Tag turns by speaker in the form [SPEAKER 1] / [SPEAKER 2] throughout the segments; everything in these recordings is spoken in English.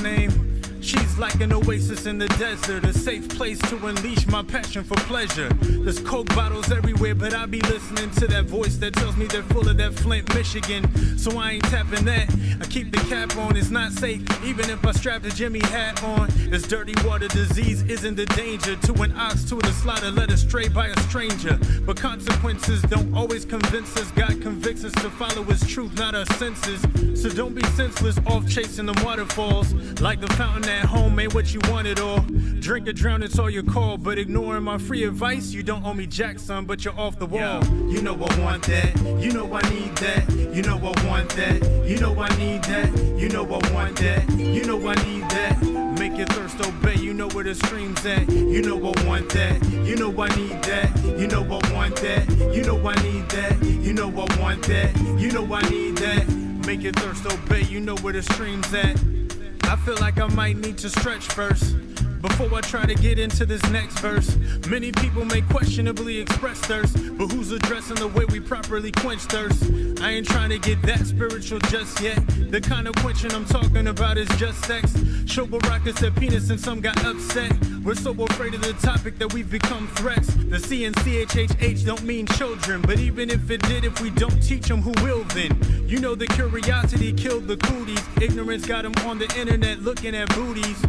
[SPEAKER 1] name. She's like an oasis in the desert, a safe place to unleash my passion for pleasure. There's Coke bottles everywhere, but I be listening to that voice that tells me they're full of that Flint, Michigan. So I ain't tapping that. I keep the cap on, it's not safe, even if I strap the Jimmy hat on. This dirty water disease isn't the danger to an ox to the slaughter led astray by a stranger. But consequences don't always convince us. God convicts us to follow his truth, not our senses. So don't be senseless off chasing the waterfalls. Like the fountain at home ain't what you want at all. Drink or drown, it's all you call. But ignoring my free advice, you don't owe me jack, son, but you're off the wall. You know I want that, you know I need that. You know I want that, you know I need that. You know I want that, you know I need that. Make your thirst obey, you know where the stream's at. You know I want that, you know I need that. You know I want that, you know I need that. You know I want that, you know I need that. Make your thirst obey, you know where the stream's at. I feel like I might need to stretch first before I try to get into this next verse. Many people may questionably express thirst, but who's addressing the way we properly quench thirst? I ain't trying to get that spiritual just yet. The kind of quenching I'm talking about is just sex. Shope rockers said penis and some got upset. We're so afraid of the topic that we've become threats. The C and CHHH don't mean children, but even if it did, if we don't teach them, who will then? You know the curiosity killed the cooties. Ignorance got them on the internet looking at booties.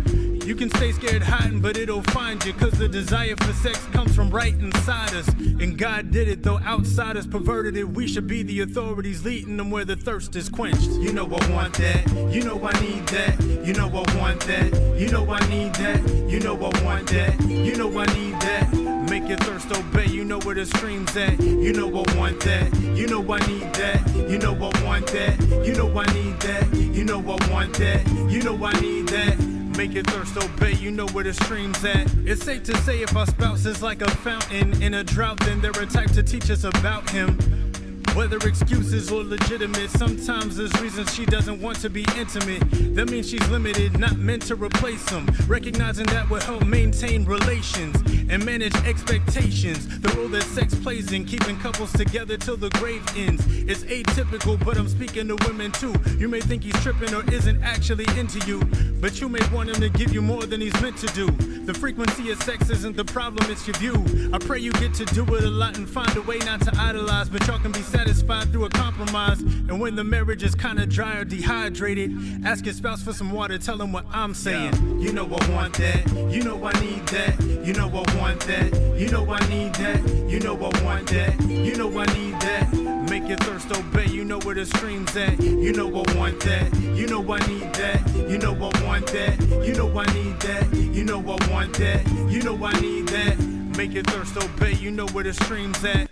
[SPEAKER 1] You can stay scared hiding, but it'll find you, cause the desire for sex comes from right inside us. And God did it, though outsiders perverted it. We should be the authorities leading them where the thirst is quenched. You know I want that, you know I need that. You know I want that, you know I need that. You know I want that, you know I need that. Make your thirst obey, you know where the stream's at. You know I want that, you know I need that. You know I want that, you know I need that. You know I want that, you know I need that. Make your thirst obey, you know where the stream's at. It's safe to say if our spouse is like a fountain in a drought, then they're a type to teach us about him. Whether excuses or legitimate, sometimes there's reasons she doesn't want to be intimate. That means she's limited, not meant to replace them. Recognizing that will help maintain relations and manage expectations. The role that sex plays in keeping couples together till the grave ends. It's atypical, but I'm speaking to women too. You may think he's tripping or isn't actually into you, but you may want him to give you more than he's meant to do. The frequency of sex isn't the problem, it's your view. I pray you get to do it a lot and find a way not to idolize, but y'all can be satisfied through a compromise. And when the marriage is kinda dry or dehydrated, ask your spouse for some water, tell him what I'm saying. You know I want that, you know I need that. You know I want that, you know I need that. You know I want that, you know I need that. Make your thirst obey, you know where the stream's at. You know I want that, you know I need that. You know I want that, you know I need that. You know I want that, you know I need that. Make your thirst obey, you know where the stream's at.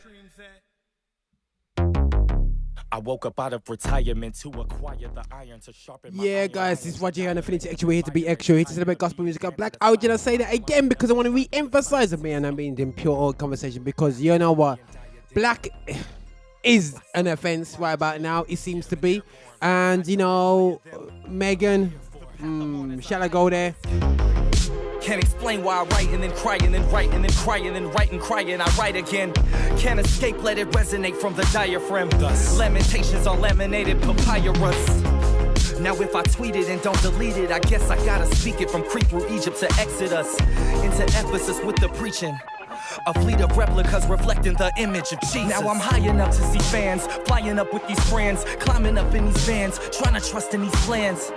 [SPEAKER 2] I woke up out of retirement to acquire the iron to sharpen my
[SPEAKER 3] Yeah, guys, this is YG and Affinity Extra. We're here to be extra, here to celebrate gospel music and black. I would just say that again because I want to re-emphasize it, man. I'm being in pure old conversation because you know what? Black is an offense right about now, it seems to be. And, you know, Megan, shall I go there?
[SPEAKER 2] Can't explain why I write and then cry and then write and then cry and then write and cry and I write again. Can't escape, let it resonate from the diaphragm. Thus, lamentations on laminated papyrus. Now if I tweet it and don't delete it, I guess I gotta speak it from Crete through Egypt to Exodus. Into Ephesus with the preaching. A fleet of replicas reflecting the image of Jesus. Now I'm high enough to see fans, flying up with these friends, climbing up in these vans, trying to trust in these plans.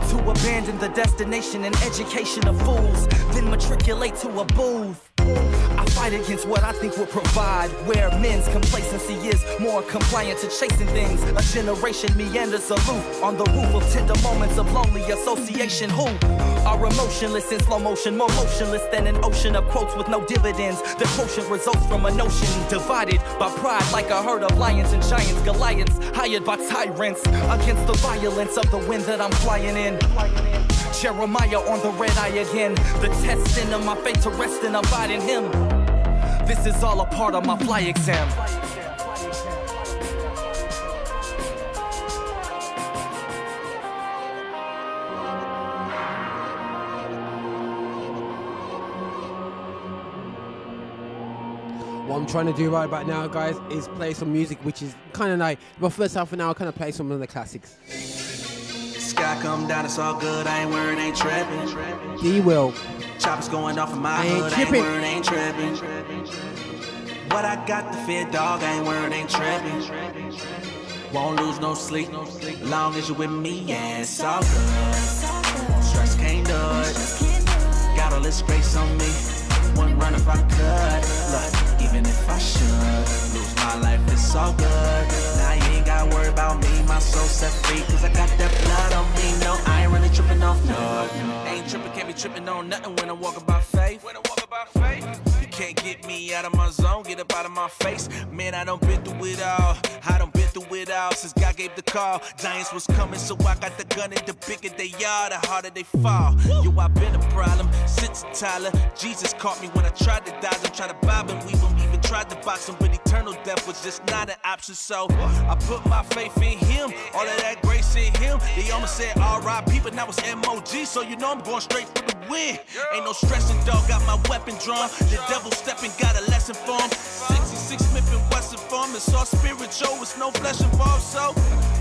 [SPEAKER 2] To abandon the destination and education of fools, then matriculate to a booth. I fight against what I think will provide, where men's complacency is more compliant to chasing things. A generation meanders aloof on the roof of tender moments of lonely association. Who are emotionless in slow motion, more motionless than an ocean of quotes with no dividends. The quotient results from a notion divided by pride, like a herd of lions and giants, Goliaths hired by tyrants against the violence of the wind that I'm flying in. Jeremiah on the red eye again, the testing of my faith to rest and abide in him. This is all a part of my fly exam.
[SPEAKER 3] What I'm trying to do right about now, guys, is play some music which is kind of like, well, first half an hour, kind of play some of the classics.
[SPEAKER 4] Sky come down, it's all good. I ain't worried, ain't tripping.
[SPEAKER 3] D-Will.
[SPEAKER 4] Choppers going off in my hood, ain't worried, ain't tripping. What I got to fear, dog, I ain't worried, ain't tripping. Won't lose no sleep, long as you with me, yeah, it's all good. Stress can't do it. Got all this grace on me. Wouldn't run if I could. Look, even if I should lose my life, it's all good. Now you ain't gotta worry about me. My soul set free, cause I got that blood on me. No, I ain't really tripping off no. Ain't tripping, can't be tripping on nothing when I walk about faith. You can't get me out of my zone, get up out of my face. Man, I done been through it all. I done been through it all since God gave the call. Giants was coming, so I got the gun, and the bigger they are, the harder they fall. Yo, I been a problem since Tyler. Jesus caught me when I tried to dodge him, tried to bob and weave him, even tried to box him, but eternal death was just not an option. So I put my faith in him, all of that grace in him. They almost said R.I.P., but now it's M.O.G., so you know I'm going straight for the win. Ain't no stressing, dog, got my weapon drawn. The devil stepping, got a lesson for him. 66 Smith and Wesson form, it's all spiritual, it's no flesh involved. So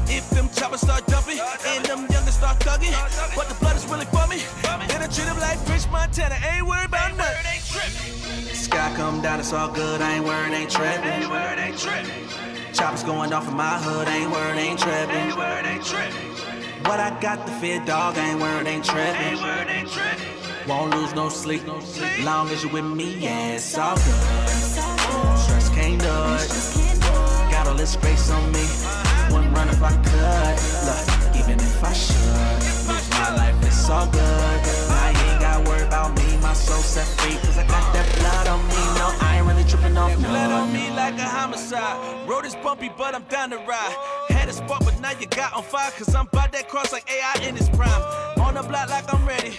[SPEAKER 4] if them choppers start dumping and them youngers start thugging, but the blood is really for me, then I treat them like Rich Montana, ain't worried about nothing. Sky come down, it's all good, I ain't worried, ain't tripping. Choppers going off in my hood, ain't worried, ain't tripping. What I got to fear, dog, ain't worried, ain't tripping. Won't lose no sleep, long as you with me, yeah, it's all good. Stress can't do it. Got all this grace on me. Wouldn't run if I could. Look, even if I should lose my life, it's all good. Now you ain't gotta worry about me. My soul set free, cause I got that blood on me. No, I ain't really tripping off no. Blood on me like a homicide. Road is bumpy, but I'm down to ride. Had a spark, but now you got on fire, cause I'm by that cross like AI in his prime. On the block like I'm ready.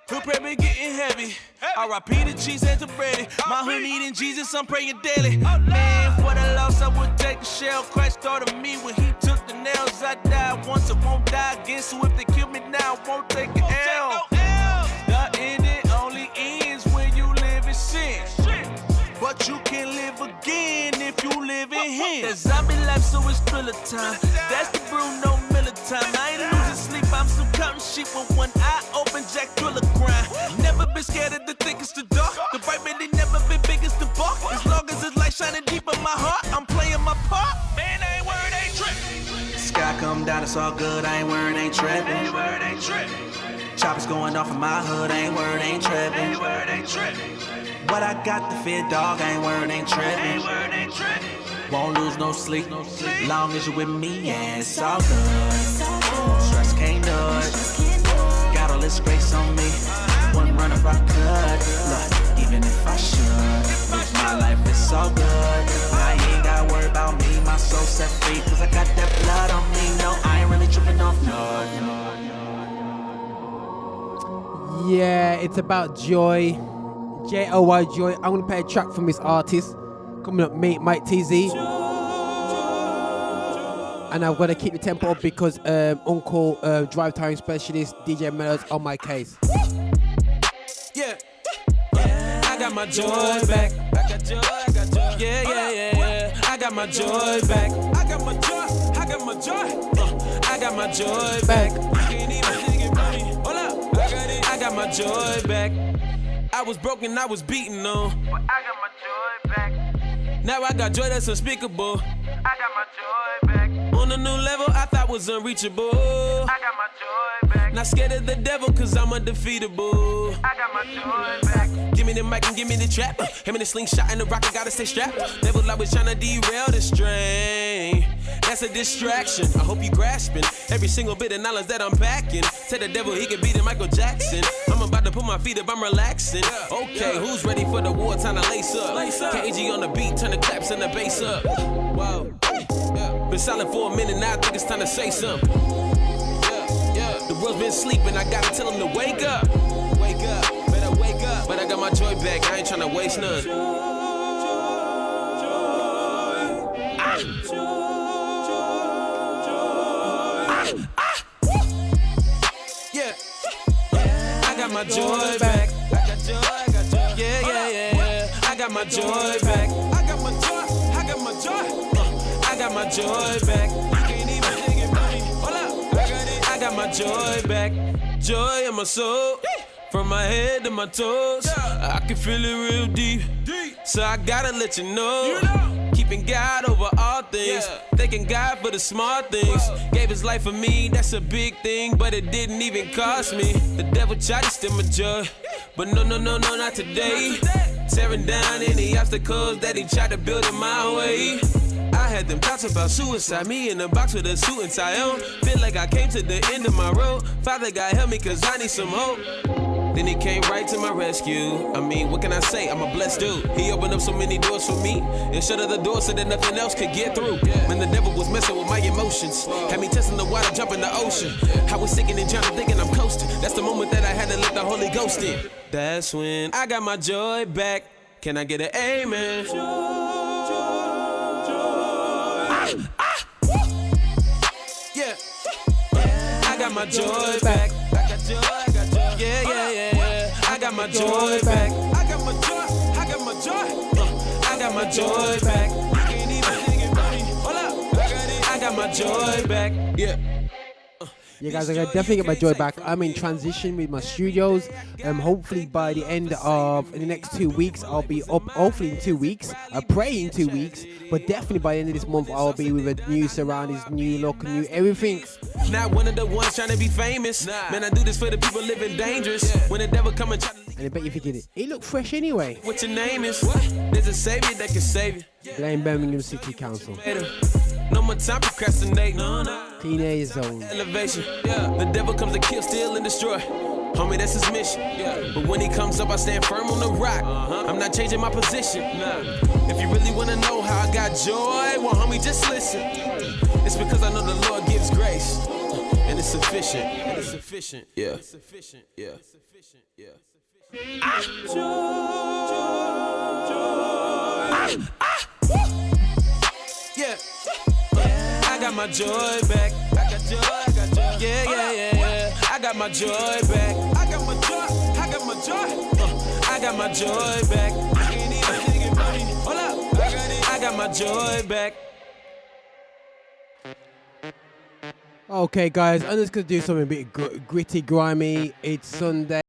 [SPEAKER 4] Hood prayer been getting heavy. R.I.P. the cheese and the bread. My hood needing Jesus, I'm praying daily. Man, for the loss, I would take a shell. Christ thought of me when he took the nails. I died once, I won't die again. So if they kill me now, I won't take an L. The ending only ends when you live in sin. But you can live again if you live in him. There's zombie life, so it's thriller time. That's the Bruno Miller time. I ain't losing sleep, I'm still counting sheep with one eye open, Jack Thriller grind. Never been scared of the thickest of dark. The right man, they never been biggest to bark. As long as it's light shining deep in my heart, I'm playing my part. Man, I ain't worried, ain't tripping. Sky come down, it's all good, I ain't worried, ain't tripping. Choppers going off in my hood, ain't worried, ain't tripping. What I got to fear, dog, I ain't worried, ain't tripping. Won't lose no sleep, long as you with me, yeah, it's all good. Stress can't do it. Got all this grace on me. Wouldn't run if I could. Look, even if I should lose my life, it's all good. Now you ain't gotta worry about me. My soul set free, cause I got that blood on me. No, I ain't really tripping off no.
[SPEAKER 3] Yeah, it's about joy. J-O-Y, joy. I'm gonna play a track from this artist. Coming up, mate, Mike Teezy. And I've got to keep the tempo up because Uncle Drive Time Specialist DJ Melvillous on my case.
[SPEAKER 5] Yeah. I got my joy back. I got joy. Yeah. I got my joy back. I got my joy. I got my joy. I got my joy back. Can't even sing it, buddy. Hold up. I got my joy back. I was broken, I was beaten on. But I got my joy back. Now I got joy that's unspeakable. I got my joy back. On a new level I thought was unreachable. I got my joy back. Not scared of the devil cause I'm undefeatable. I got my joy back. Give me the mic and give me the trap. Him and the slingshot and the rock, I gotta stay strapped. Devil always tryna derail the strain. That's a distraction. I hope you grasping every single bit of knowledge that I'm packing. Tell the devil he can beat it, Michael Jackson. I'm about to put my feet up, I'm relaxing. Okay, who's ready for the war? Time to lace up. KG on the beat, turn the claps and the bass up. Whoa. Been silent for a minute, now I think it's time to say something. The world's been sleeping, I gotta tell them to wake up. Wake up, better wake up. But I got my joy back, I ain't tryna waste none. Yeah. I got my joy back. I got joy. Yeah. I got my joy back. I got my joy. I got my joy. I got my joy back. You can't even sing it, buddy. Hold up. I got my my joy back, joy in my soul. From my head to my toes, I can feel it real deep. So I gotta let you know. Keeping God over all things, thanking God for the small things. Gave his life for me, that's a big thing, but it didn't even cost me. The devil tried to steal my joy, but no, not today. Tearing down any obstacles that he tried to build in my way. I had them thoughts about suicide, me in a box with a suit and tie on. Feel like I came to the end of my road. Father God help me cause I need some hope. Then he came right to my rescue. I mean, what can I say? I'm a blessed dude. He opened up so many doors for me and shut other doors so that nothing else could get through. Man, the devil was messing with my emotions. Had me testing the water, jump in the ocean. I was sinking and drowning, thinking I'm coasting. That's the moment that I had to let the Holy Ghost in. That's when I got my joy back. Can I get an amen? Yeah. I got my joy back. I got joy, I got joy. Yeah. I got my joy back. I got my joy. I got my joy. I got my joy back. You can't even think it, buddy. Hold up. I got my joy back. Yeah.
[SPEAKER 3] Yeah, guys, I definitely get my joy back. I'm in transition with my studios. Hopefully by the end of in the next 2 weeks, I'll be up. Hopefully in 2 weeks. I pray in 2 weeks, but definitely by the end of this month, I'll be with a new surroundings, new look, new everything.
[SPEAKER 5] Not one of the ones trying to be famous. Man, I do this for the people living dangerous. When the devil come and try to...
[SPEAKER 3] And I bet you forget it. He looked fresh anyway.
[SPEAKER 5] What your name is? There's a savior that can save you.
[SPEAKER 3] Blame Birmingham City Council.
[SPEAKER 5] No more time procrastinating.
[SPEAKER 3] Clean air zone.
[SPEAKER 5] Elevation. The devil comes to kill, steal, and destroy. Homie, that's his mission. But when he comes up, I stand firm on the rock. I'm not changing my position. If you really want to know how I got joy, well, homie, just listen. It's because I know the Lord gives grace. And it's sufficient. And it's sufficient. Yeah. It's sufficient. Yeah. It's sufficient. Yeah. Yeah. I got my joy back. I got joy, I got joy. Yeah. I got my joy back. I got my joy, I got my joy. I got my joy back. You can't even think it, buddy. Hold up. I got my joy back.
[SPEAKER 3] Okay, guys, I'm just gonna do something a bit gritty, grimy. It's Sunday.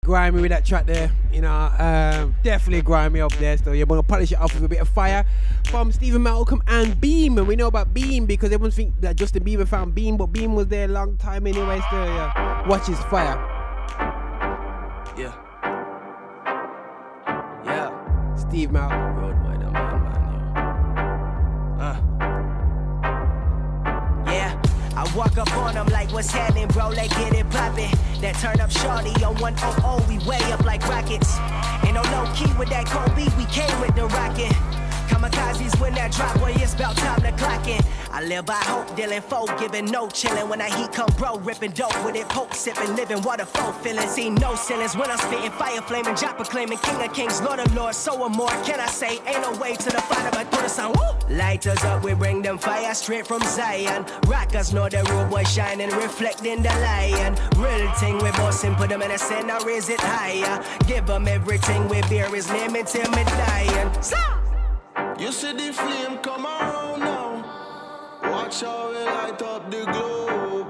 [SPEAKER 3] grimy with that track there, you know, definitely grimy up there. So you're gonna polish it off with a bit of fire from Stephen Malcolm and Beam. And we know about Beam because everyone think that Justin Bieber found Beam, but Beam was there a long time anyway. Still, yeah. Watch his fire.
[SPEAKER 2] Yeah. Yeah.
[SPEAKER 3] Steve Malcolm.
[SPEAKER 2] Worldwide, I'm man, yeah. I walk up on them like, what's happening, bro? Like, get it poppin'. That turn up shorty on 100, we way up like rockets. Ain't no low key with that Kobe, we came with the rocket. Kamikazes when that drop, boy, it's about time to clock in. I live by hope, dealing foe, giving no chillin'. When I heat come bro, ripping dope with it, poke sippin', living waterfall feelin'. See no ceilings when I'm spittin', fire flamin', drop claiming king of kings, lord of lords, so or more. Can I say, ain't no way to the fire, but through the sun, woo! Light us up, we bring them fire straight from Zion. Rockers know the road boy shining, reflecting the lion. Real thing we bustin', put them in a center, raise it higher. Give them everything we bear, his name until me dying.
[SPEAKER 6] You see the flame come around now. Watch how we light up the globe.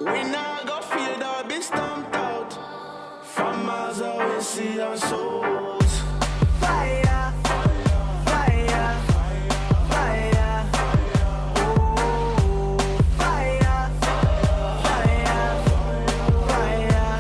[SPEAKER 6] We not go fade or be stomped out. From miles away see our souls.
[SPEAKER 2] Fire, fire, fire. Ooh, fire, fire, fire.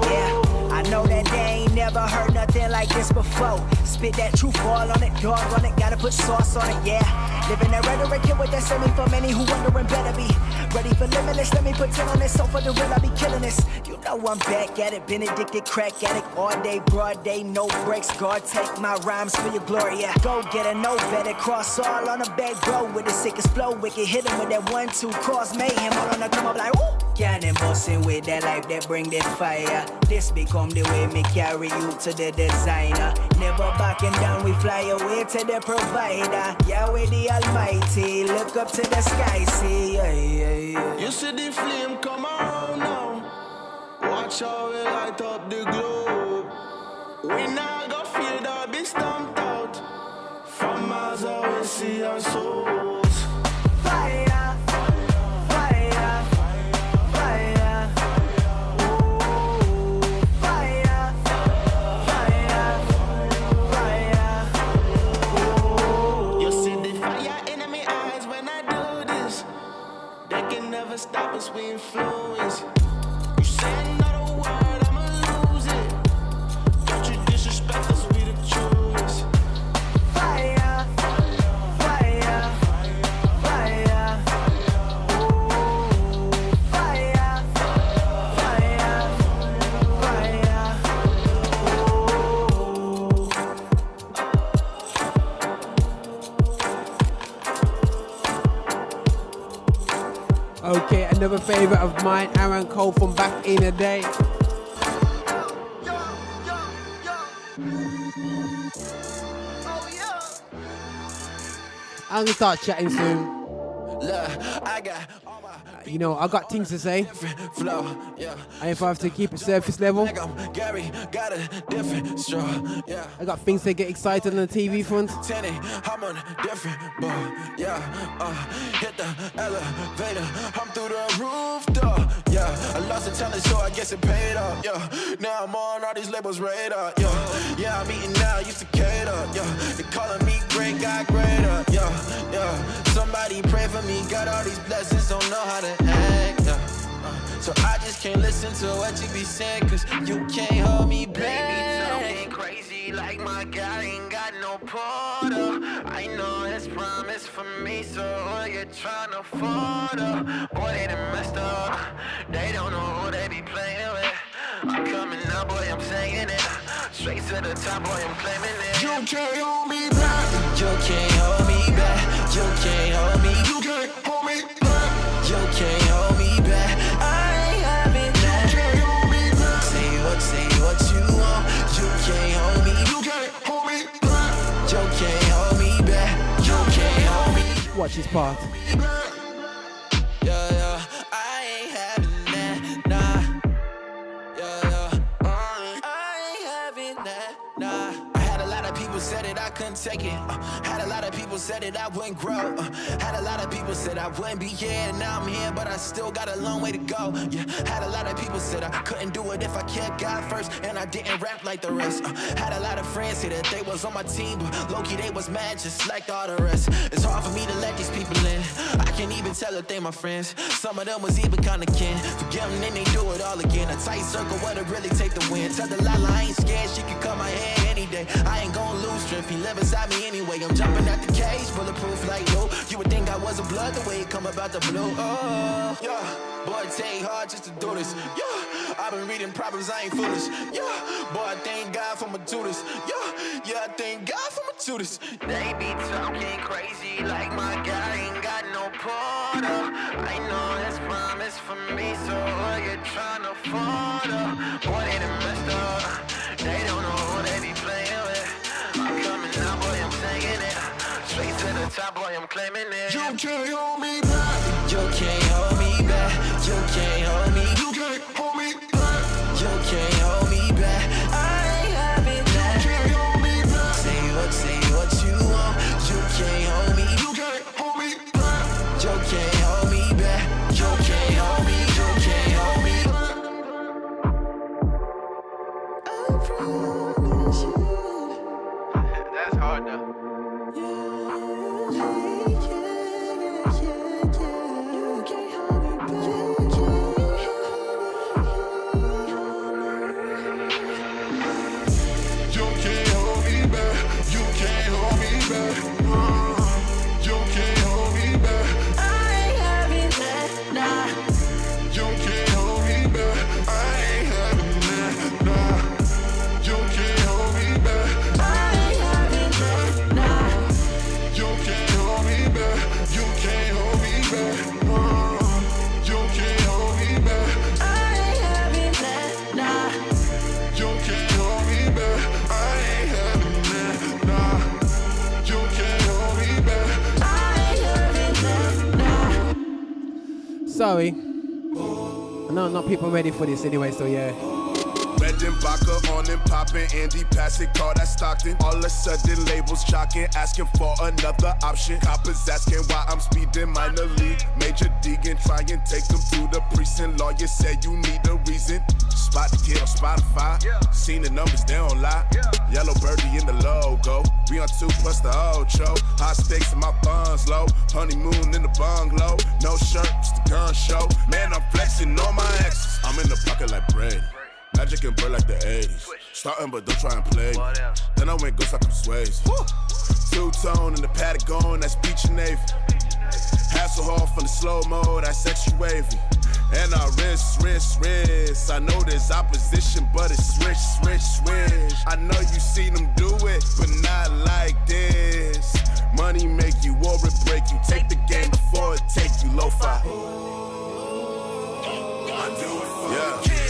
[SPEAKER 2] Yeah, I know that they ain't never heard nothing like this before. Spit that truth all on it, dog on it, gotta put sauce on it, yeah. Living that rhetoric here with that semi for many who wondering better be ready for limitless. Let me put 10 on this, so for the real I be killing this. You know I'm back at it, been addicted, crack addict all day, broad day, no breaks. God take my rhymes for your glory, yeah. Go get a no better, cross all on a bed, bro. With the sickest flow, wicked hit him with that 1-2, cause mayhem all on the come up like woo. Cannon bustin' with that life that bring that fire. This become the way me carry you to the designer. Never backing down, we fly away to the provider. Yahweh the Almighty, look up to the sky, see, yeah, yeah, yeah.
[SPEAKER 6] You see the flame come around now. Watch how we light up the globe. We not go fade or be stomped out. From miles away see our souls.
[SPEAKER 2] Fire.
[SPEAKER 6] Stop us, we influence. You say another word, I'ma lose it. Don't you disrespect us, we the truest.
[SPEAKER 2] Fire, fire, fire. Ooh, fire, fire, fire.
[SPEAKER 3] Okay, another favorite of mine, Aaron Cole from back in the day. I'm gonna start chatting soon. You know, I got things to say. And if I have to keep it surface level, I got things to get excited on the TV front.
[SPEAKER 6] I'm on a different boat, yeah. Hit the elevator, I'm through the roof door, yeah. I lost the talent, so I guess it paid off, yeah. Now I'm on all these labels' radar, yeah. Yeah, I'm eating now, used to cater, yeah. They calling me great, got greater, yeah, yeah. Somebody pray for me, got all these blessings, don't know how to act, yeah. So I just can't listen to what you be saying, cause you can't hold me back. Baby, something crazy like my God ain't got no portal. I know his promise for me, so all you're trying to afford her. Boy, they done messed up. They don't know who they be playing with. I'm coming out, boy, I'm saying it. Straight to the top, boy, I'm claiming it. You can't hold me back. You can't hold me back. You can't hold me. You can't hold me back. You can't hold me back. I ain't having that. You can't hold me back. Say what you want. You can't hold me. You can't hold me back. You can't hold me back. You can't hold me.
[SPEAKER 3] Watch his part.
[SPEAKER 6] Yeah, I ain't having that, nah. Yeah, I ain't having that, nah. I had a lot of people said that I couldn't take it. Had a lot of people said that I wouldn't grow. Had a lot of people said I wouldn't be here. Now I'm here, but I still got a long way to go. Yeah, had a lot of people said I couldn't do it if I kept God first, and I didn't rap like the rest. Had a lot of friends say that they was on my team, but low-key they was mad just like all the rest. It's hard for me to let these people in. I can't even tell if they my friends. Some of them was even kinda kin. Forget them, then they do it all again. A tight circle, what it really take to win. Tell the Lala I ain't scared, she can cut my hair any day. I ain't gonna lose strength, he live inside me anyway. I'm jumping out the cage, bulletproof like no. You would think I was a blood the way it come about the blue. Oh, yeah. Boy, it take hard just to do this. Yeah, I've been reading Proverbs, I ain't foolish. Yeah, boy, I thank God for my tutors. Yeah, I thank God for my tutors. They be talking crazy like my guy ain't got no porter. I know it's promise for me, so you're trying to fall up. Boy, they done messed up. They don't know who they be playing with. I'm coming out, boy, I'm taking it. Straight to the top, boy, I'm claiming it. You can't hold me back. You can't hold me back. You can't hold me. You can't hold me back. You can't hold me back. I ain't having that. You can't hold me back. Say what you want. You can't hold me. You can't hold me back. You can't hold me back. You can't hold me. You can't hold me. I promise you. That's hard now.
[SPEAKER 3] Sorry. I know not people ready for this anyway, so yeah.
[SPEAKER 7] Red and Baka on and popping, Andy passing call that Stockton. All of a sudden labels jocking, asking for another option. Coppers asking why I'm speeding minor league. Major Deegan, try and take them to the precinct. Lawyer said you need a reason. Spot the kid on Spotify. Seen the numbers, they don't lie. Yellow birdie in the logo. We on 2 plus the Ocho. High stakes and my funds low. Honeymoon in the bungalow. No shirt, it's the gun show. Man, I'm flexing on my exes. I'm in the pocket like Brady. Magic and bird like the 80s. Starting, but don't try and play me. Then I went ghost like I'm Swayze. Two-tone in the paddock going, that's Peach and Navy. Hasselhoff from the slow mo, that's extra wavy. And I wrist. I know there's opposition, but it's swish. I know you seen them do it, but not like this. Money make you or it break you. Take the game before it take you. Lo-fi. I do it for the kids.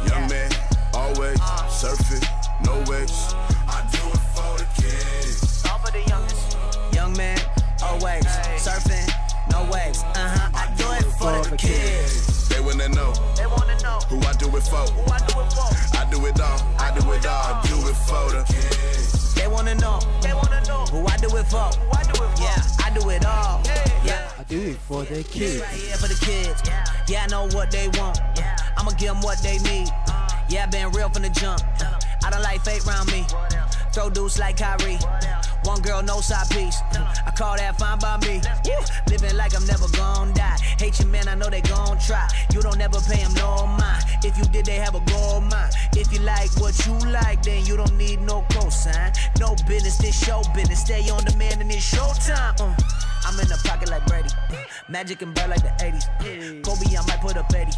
[SPEAKER 7] Young man, always surfing, no waves. I do it for the kids.
[SPEAKER 8] All for the youngest. Young man, always surfing, no waves. I do it for the kids.
[SPEAKER 7] They wanna know.
[SPEAKER 8] They wanna know
[SPEAKER 7] who I do it for.
[SPEAKER 8] Who I do it for.
[SPEAKER 7] I do it all. I do it all. I do it for the kids.
[SPEAKER 8] They wanna know. They wanna know who I do it for. Who I do it for. Yeah, I do it all. Yeah.
[SPEAKER 3] I do it for the kids.
[SPEAKER 8] Right here for the kids. Yeah, I know what they want. I'ma give them what they need. Yeah, I been real from the jump. I don't like fake round me. Throw dudes like Kyrie. One girl, no side piece. I call that fine by me. Living like I'm never gon' die. Hate you, man, I know they gon' try. You don't ever pay them no mind. If you did, they have a gold mine. If you like what you like, then you don't need no cosign. No business, this show business. Stay on demand and it's showtime. I'm in the pocket like Brady. Magic and bird like the 80s. Kobe, I might put up 80.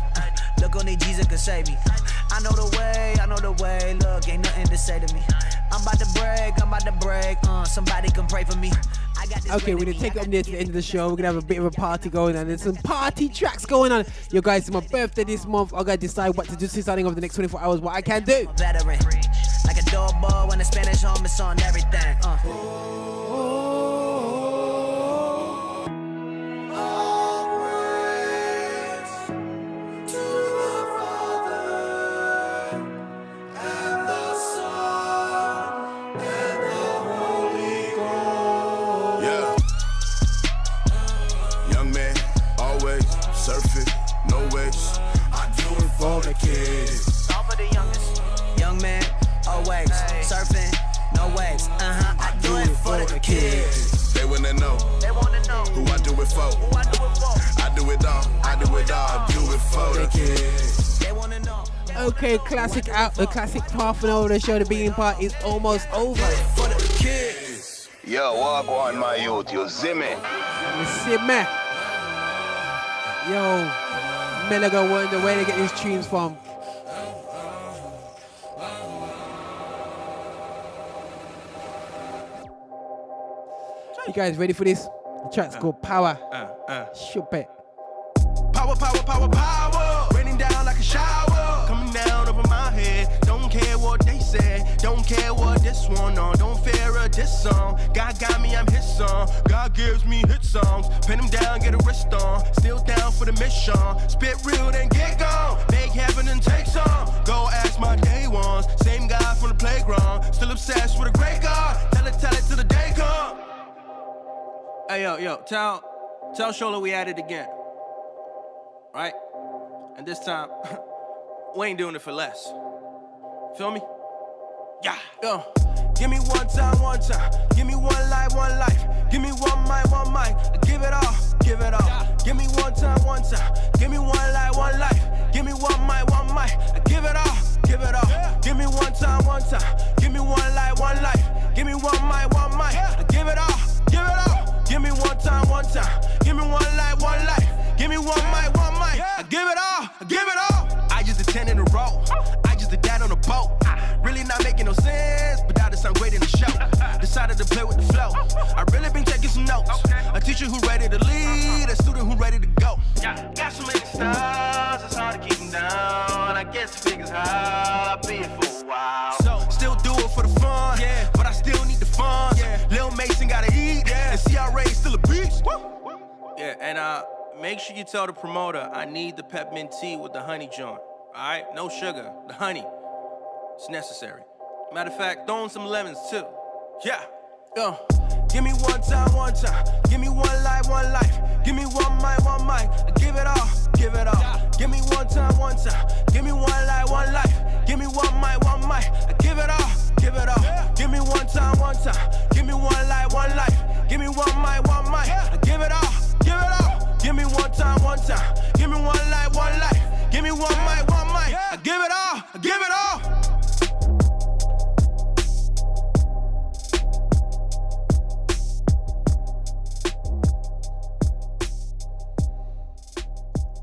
[SPEAKER 8] Look on these Jesus can save me. I know the way. Look, ain't nothing to say to me. I'm about to break. Somebody come pray for me.
[SPEAKER 3] Okay, we're gonna take it up near to the end of the show. We're gonna have a bit of a party going on. There's some party tracks going on. Yo guys, it's my birthday this month. I gotta decide what to do starting over the next 24 hours, what I can do.
[SPEAKER 8] Veteran, like a doorbell when the Spanish home is on everything.
[SPEAKER 7] do it for. I do it all, I do it all, do it for the kids.
[SPEAKER 8] They wanna know.
[SPEAKER 3] Okay, classic half an hour of the show. The beginning part is almost over.
[SPEAKER 8] For the kids.
[SPEAKER 9] Yo, walk on my youth, you see me?
[SPEAKER 3] You see me? Yo, Melago wonder where they get these tunes from. You guys ready for this? The track's called Power. Shope.
[SPEAKER 6] Power, power, power, power. Raining down like a shower. Coming down over my head. Don't care what they say. Don't care what this one on. Don't fear a diss song. God got me, I'm his song. God gives me hit songs. Pin them down, get a wrist on. Still down for the mission. Spit real, then get gone. Make heaven and take some. Go ask my day ones. Same guy from the playground. Still obsessed with a great God. Tell it till the day come. Hey, yo, tell Shola we at it again. Right? And this time, we ain't doing it for less. Feel me? Yeah. Yo. Give me one time. Give me one life. Give me one mic. Give it all. Give me one time. Give me one life. Give me one mic. Give it all. Give me one time. Give me one life. Give me one mic. Give it all. Give me one time. Give me one life. Give me one mic. I give it all. I just did 10 in a row. I just did that on a boat. Really not making no sense, but that is some great in the show. Decided to play with the flow. I really been taking some notes. A teacher who ready to lead, a student who ready to go. Got so many stars, it's hard to keep them down. I guess it figures how I've been for a while. So, still do it for the fun, but I still need the funds. Lil Mason gotta eat, and CRA still a beast. Yeah, and make sure you tell the promoter I need the peppermint tea with the honey joint. Alright? No sugar, the honey. It's necessary. Matter of fact, throw in some lemons too. Yeah. Give me one time. Give me one life. Give me one mic. Give it all. Give me one time. Give me one life. Give me one mic. Give it all. Give me one time. Give me one life. Give me one mic. Give it all. Give me one time. Give me one life. Give me one mic. I give it all.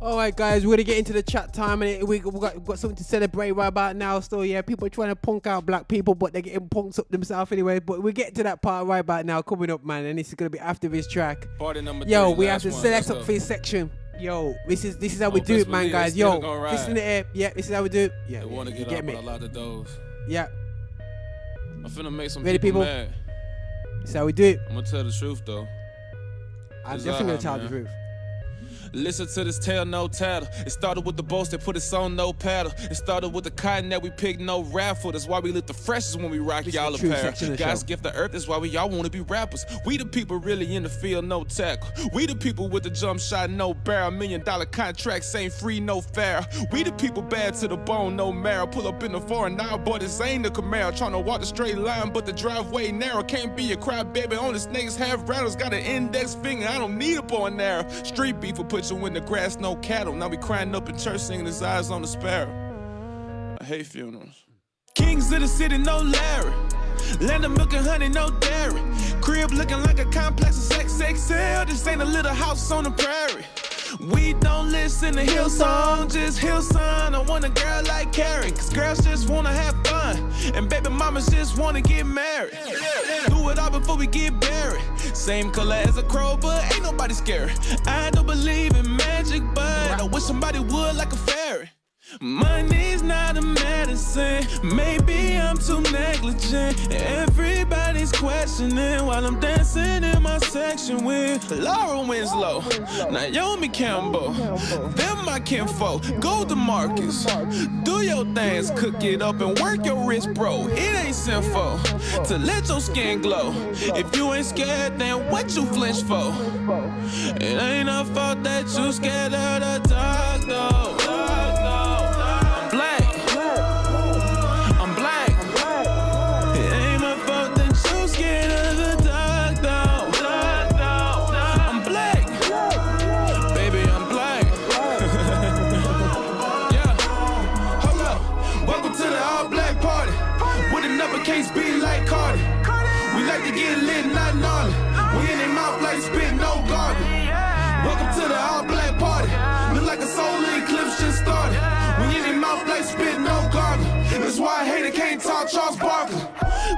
[SPEAKER 3] Alright guys, we're gonna get into the chat time and we got something to celebrate right about now. So yeah, people are trying to punk out black people, but they're getting punked up themselves anyway. But we'll get to that part right about now coming up, man, and this is gonna be after this track.
[SPEAKER 5] Party number 3,
[SPEAKER 3] yo, we have to select up for this section. Yo, this is how we do it, man, guys. Yo, this in the air. Yeah, this is how we do it. Yeah,
[SPEAKER 5] they want to get up on a lot of those.
[SPEAKER 3] Yeah.
[SPEAKER 5] I'm finna make some
[SPEAKER 3] ready, people mad. This is how we do it.
[SPEAKER 5] I'm gonna tell the truth though.
[SPEAKER 3] I'm definitely gonna tell the truth.
[SPEAKER 5] Listen to this tale, no tattle. It started with the boats that put us on no paddle. It started with the cotton that we picked, no raffle. That's why we look the freshest when we rock y'all apparel. God's gift to earth, that's why we all wanna be rappers. We the people really in the field, no tackle. We the people with the jump shot, no barrel. $1 million contracts ain't free, no fair. We the people bad to the bone, no marrow. Pull up in the foreign now, boy, this ain't the Camaro. Tryna walk the straight line, but the driveway narrow. Can't be a cry baby on the snakes, half rattles. Got an index finger, I don't need a bow and arrow. Street beef will put you in the grass, no cattle. Now we crying up in church, singing his eyes on the sparrow. I hate funerals. Kings of the city, no Larry. Land of milk and honey, no dairy. Crib looking like a complex of XXL. This ain't a little house on the prairie. We don't listen to hill song, just hill son. I want a girl like Carrie, cause girls just wanna have fun. And baby mamas just wanna get married. Do it all before we get buried. Same color as a crow, but ain't nobody scared. I don't believe in magic, but I wish somebody would like a fairy. Money's not a medicine. Maybe I'm too negligent. Everybody's questioning while I'm dancing in my section with Laura Winslow, Naomi Campbell. Them my kinfolk. Go to Marcus. Do your things, cook it up and work your wrist, bro. It ain't sinful to let your skin glow. If you ain't scared, then what you flinch for? It ain't a fault that you scared of the dark, though. ain't talk Charles Barkley.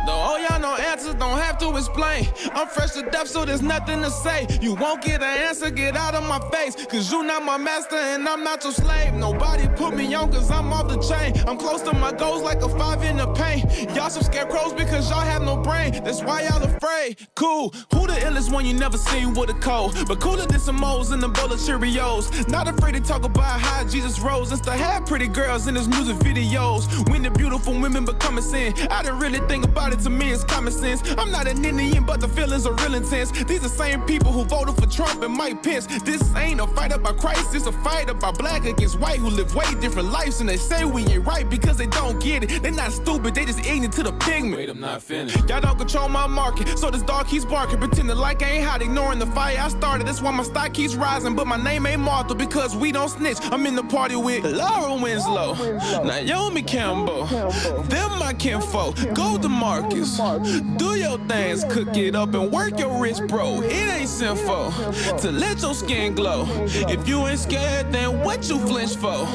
[SPEAKER 5] Though all y'all know answers, don't have to explain. I'm fresh to death, so there's nothing to say. You won't get an answer, get out of my face. Cause you not my master and I'm not your slave. Nobody put me on cause I'm off the chain. I'm close to my goals like a 5 in the paint. Y'all some scarecrows because y'all have no brain. That's why y'all afraid. Cool. Who the illest one you never seen with a cold? But cooler than some moles in the bowl of Cheerios. Not afraid to talk about how Jesus rose. Insta had pretty girls in his music videos. When the beautiful women become a sin. I didn't really think about it, to me it's common sense. I'm not an Indian, but the feelings are real intense. These are the same people who voted for Trump and Mike Pence. This ain't a fight about Christ, it's a fight about black against white who live way different lives. And they say we ain't right because they don't get it. They not stupid, they just ignorant to the pigment. Wait, I'm not finished. Y'all don't control my market, so this dog keeps barking. Pretending like I ain't hot, ignoring the fire I started. That's why my stock keeps rising, but my name ain't Martha because we don't snitch. I'm in the party with Laura Winslow, Naomi Campbell, them my kinfolk. Go to Marcus, do your things, cook it up and work your wrist, bro. It ain't sinful to let your skin glow. If you ain't scared, then what you flinch for?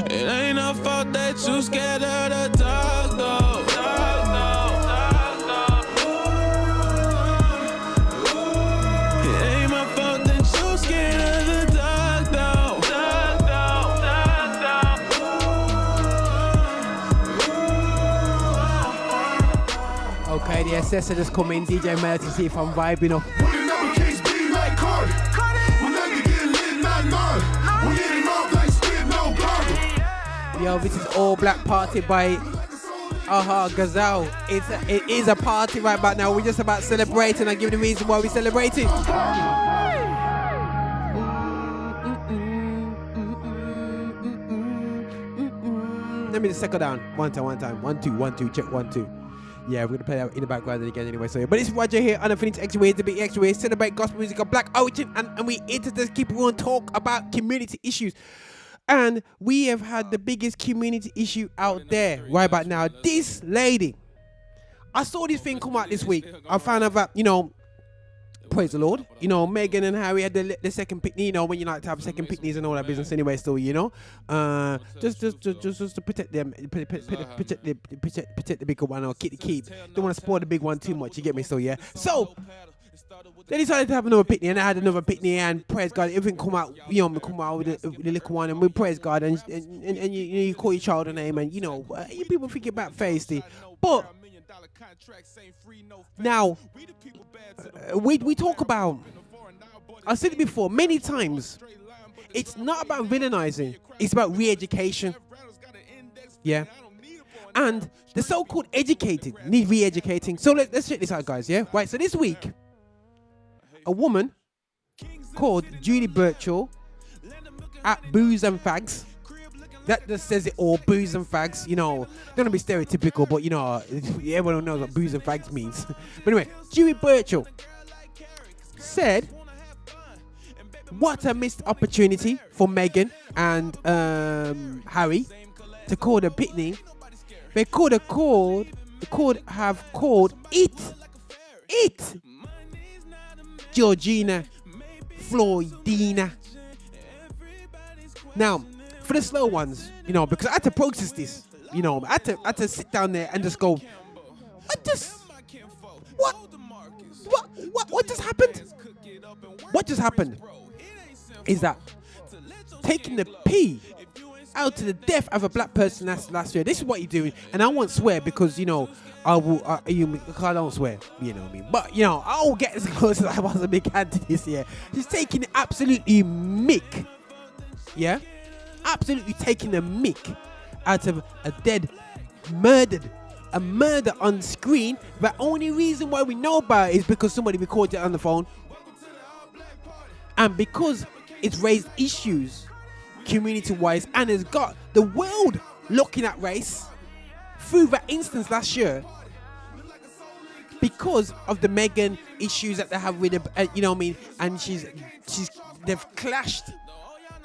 [SPEAKER 5] It ain't a fault that you scared of the dark, though. It ain't my fault that you scared of the dark, though.
[SPEAKER 3] Okay, the assessor just come in, DJ Mel, to see if I'm vibing up.
[SPEAKER 7] When it never case be like Cardi. When they get lit, not none. We get him off like spit, no gargle.
[SPEAKER 3] Yo, this is All Black Party by Gazelle. It is a party right about now. We're just about celebrating and giving the reason why we're celebrating. Let me just settle down. One time. 1 2 check 1 2. Yeah, we're gonna play that in the background again anyway. So yeah, but it's Roger here, Unfinished Xtra way to be Xtra way, celebrate gospel music of Black origin, and we here to just keep on talk about community issues. And we have had the biggest community issue out there right about now. This lady, I saw this thing come out this week. I found out that, you know, praise the Lord, you know, Meghan and Harry had the second picnic, you know, when you like to have second picnics and all that business anyway, still, you know, just to protect them, protect the bigger one, or keep. Don't want to spoil the big one too much, you get me, so yeah. So they decided to have another picnic, and I had another picnic, and praise God, everything come out, you know, come out with the little one, and we praise God, and you call your child a name, and you know, you people think about feisty, but now we talk about, I said it before many times, it's not about villainizing, it's about re-education. Yeah. And the so-called educated need re-educating. So let's check this out, guys, yeah? Right, so this week, a woman called Julie Birchall at Booze and Fags. That just says it all, booze and fags, you know, don't want to be stereotypical, but you know, everyone knows what booze and fags means. But anyway, Julie Birchall said, what a missed opportunity for Meghan and Harry to call the picnic. They could have called it Georgina Floydina. Now, for the slow ones, you know, because I had to process this, you know, I had to sit down there and just go, what just happened? What just happened is that taking the P out to the death of a black person last year. This is what you're doing, and I won't swear because, you know, I don't swear, you know what I mean. But, you know, I'll get as close as I was a big hand to this year. Just taking it absolutely mick, yeah? Absolutely taking the mick out of a murder on screen. The only reason why we know about it is because somebody recorded it on the phone, and because it's raised issues community-wise and has got the world looking at race through that instance last year because of the Meghan issues that they have with the, you know what I mean, and they've clashed.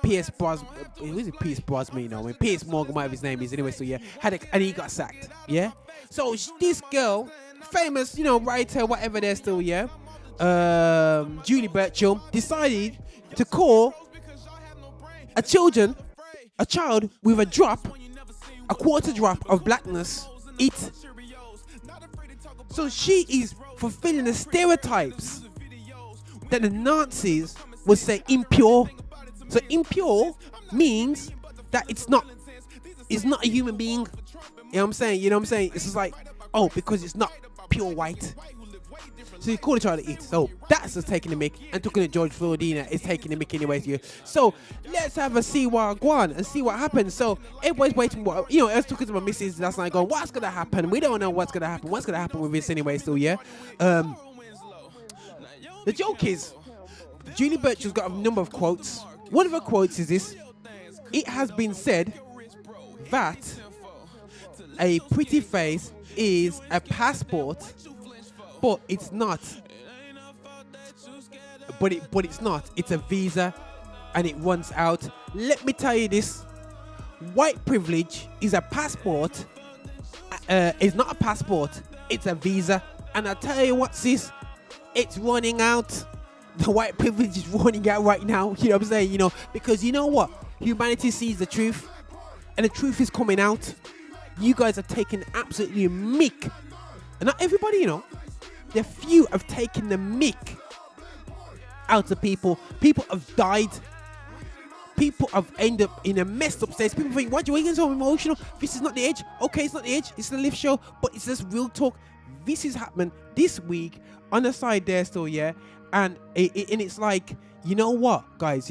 [SPEAKER 3] Pierce Brosnan, who is it? Pierce Brosnan, you know, when Pierce Morgan, whatever his name is, anyway. So yeah, and he got sacked. Yeah. So this girl, famous, you know, writer, whatever they're still, yeah. Julie Birchall decided to call a child with a quarter drop of blackness it. So she is fulfilling the stereotypes that the Nazis would say impure. So impure means that it's not a human being. You know what I'm saying? It's just like, oh, because it's not pure white. So you call each other it. So that's just taking the mic, and talking to George Floydina is taking the mic anyway to you. So let's have a see what go on and see what happens. So everybody's waiting. I was talking to my missus last night, going, what's gonna happen? We don't know what's gonna happen. What's gonna happen with this anyway? Still, yeah. The joke is, Julie Birchall's got a number of quotes. One of her quotes is this: "It has been said that a pretty face is a passport, but it's not. But it's not. It's a visa, and it runs out." Let me tell you this: white privilege is a passport. It's not a passport. It's a visa, and I tell you what, sis, it's running out. The white privilege is running out right now. You know what I'm saying? Because you know what? Humanity sees the truth, and the truth is coming out. You guys have taken absolutely a mick, and not everybody, the few have taken the mick out of people. People have died. People have ended up in a messed up state. People think, why do you get so emotional? This is not the edge. Okay, it's not the edge. It's the lift show, but it's just real talk. This is happening this week on the side there still, yeah? And it's like, you know what, guys,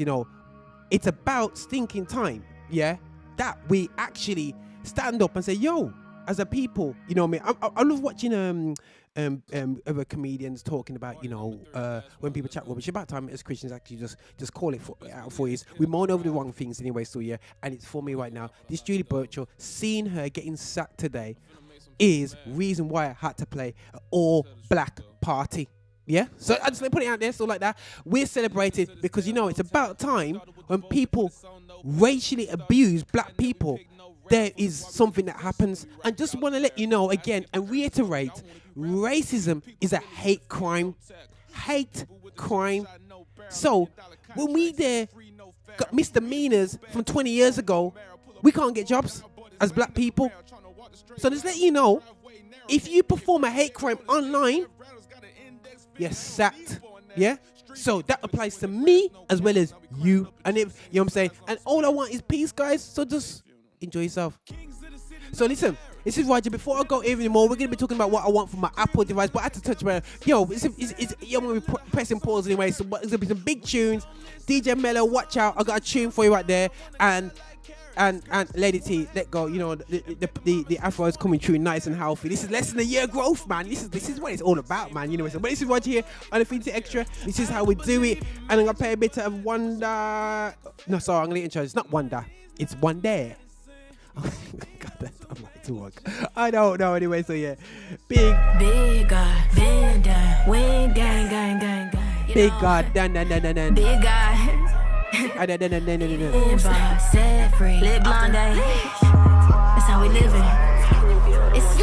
[SPEAKER 3] it's about stinking time, yeah? That we actually stand up and say, yo, as a people, you know what I mean? I love watching other comedians talking about, when people chat rubbish about time as Christians actually just call it out for you. We moan over the wrong things anyway, so yeah, and it's for me right now. This Julie Birchall, seeing her getting sacked today is reason why I had to play an all-black party. Yeah, so I just put it out there, so like that. We're celebrating because, it's about time when people racially abuse black people, there is something that happens. And just want to let you know again and reiterate, racism is a hate crime. Hate crime. So when we got misdemeanors from 20 years ago, we can't get jobs as black people. So just let you know, if you perform a hate crime online, you're sacked. Yeah? So that applies to me as well as you. And if, you know what I'm saying? And all I want is peace, guys. So just enjoy yourself. So listen, this is Roger. Before I go even more, we're going to be talking about what I want for my Apple device. But I had to touch about, I'm going to be pressing pause anyway. So there's going to be some big tunes. DJ Mello, watch out. I got a tune for you right there. And Lady T, let go. The Afro is coming through nice and healthy. This is less than a year growth, man. This is what it's all about, man. But this is Roger here on the Infinity Extra. This is how we do it. And I'm gonna play a bit of Wande. No, sorry, I'm gonna intro. It's not Wande. It's Wande. God, I'm like to work. I don't know. Anyway, so yeah, big God, bend down, wing, gang. Big God, dun. Big God. Set free, live blonde. That's how we living. It's